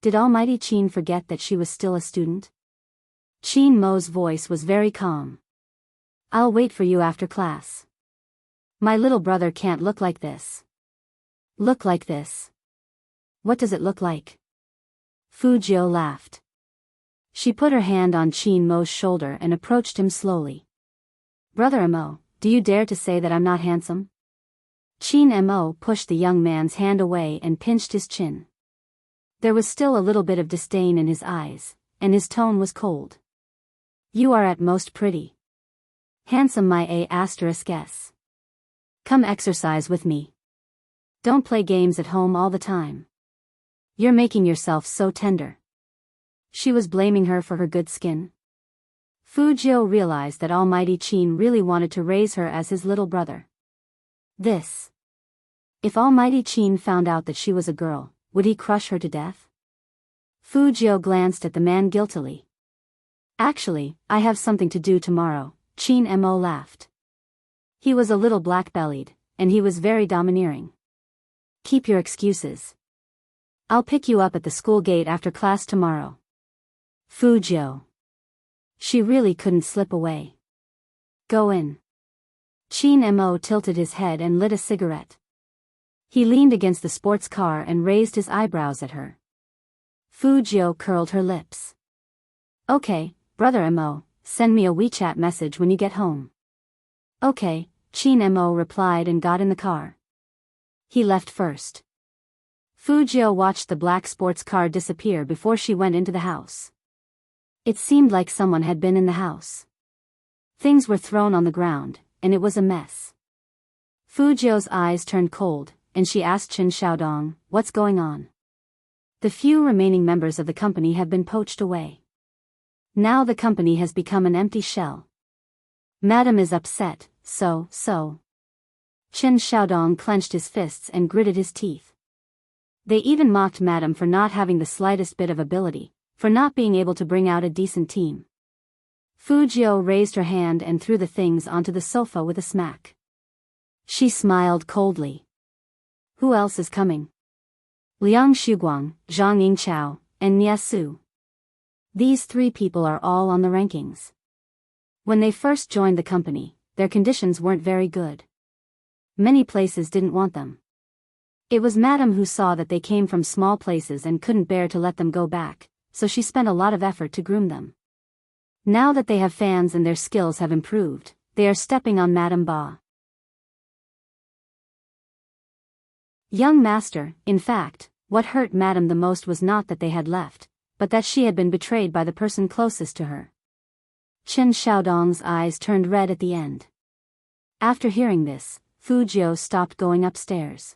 Did Almighty Qin forget that she was still a student? Qin Mo's voice was very calm. "I'll wait for you after class. My little brother can't look like this." "Look like this? What does it look like?" Fu Jiu laughed. She put her hand on Qin Mo's shoulder and approached him slowly. "Brother Mo, do you dare to say that I'm not handsome?" Qin Mo pushed the young man's hand away and pinched his chin. There was still a little bit of disdain in his eyes, and his tone was cold. "You are at most pretty. Handsome my A**s. Come exercise with me. Don't play games at home all the time. You're making yourself so tender." She was blaming her for her good skin. Fu Jiu realized that Almighty Qin really wanted to raise her as his little brother. If Almighty Qin found out that she was a girl, would he crush her to death? Fu Jiu glanced at the man guiltily. "Actually, I have something to do tomorrow," Qin Mo laughed. He was a little black-bellied, and he was very domineering. "Keep your excuses. I'll pick you up at the school gate after class tomorrow." Fu Jiu. She really couldn't slip away. "Go in." Qin Mo tilted his head and lit a cigarette. He leaned against the sports car and raised his eyebrows at her. Fu Jiu curled her lips. "Okay, Brother Mo, send me a WeChat message when you get home." "Okay," Qin Mo replied and got in the car. He left first. Fu Jiu watched the black sports car disappear before she went into the house. It seemed like someone had been in the house. Things were thrown on the ground, and it was a mess. Fu Jiu's eyes turned cold, and she asked Chen Xiaodong, "What's going on?" "The few remaining members of the company have been poached away. Now the company has become an empty shell. Madam is upset, so. Chen Xiaodong clenched his fists and gritted his teeth. They even mocked Madam for not having the slightest bit of ability, for not being able to bring out a decent team. Fu Jiu raised her hand and threw the things onto the sofa with a smack. She smiled coldly. "Who else is coming?" "Liang Xuguang, Zhang Yingqiao, and Nia Su. These three people are all on the rankings. When they first joined the company, their conditions weren't very good. Many places didn't want them. It was Madam who saw that they came from small places and couldn't bear to let them go back, so she spent a lot of effort to groom them. Now that they have fans and their skills have improved, They are stepping on Madame Ba. Young master, in fact, what hurt Madame the most was not that they had left, but that she had been betrayed by the person closest to her. Chen Xiaodong's eyes turned red at the end. After hearing this, Fu Jiu stopped going upstairs.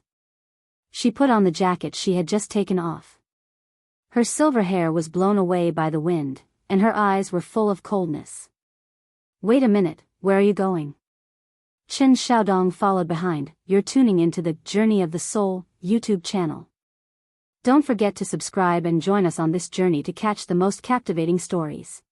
She put on the jacket she had just taken off. Her silver hair was blown away by the wind, and her eyes were full of coldness. Wait a minute, where are you going? Chen Xiaodong followed behind. You're tuning into the Journey of the Soul YouTube channel. Don't forget to subscribe and join us on this journey to catch the most captivating stories.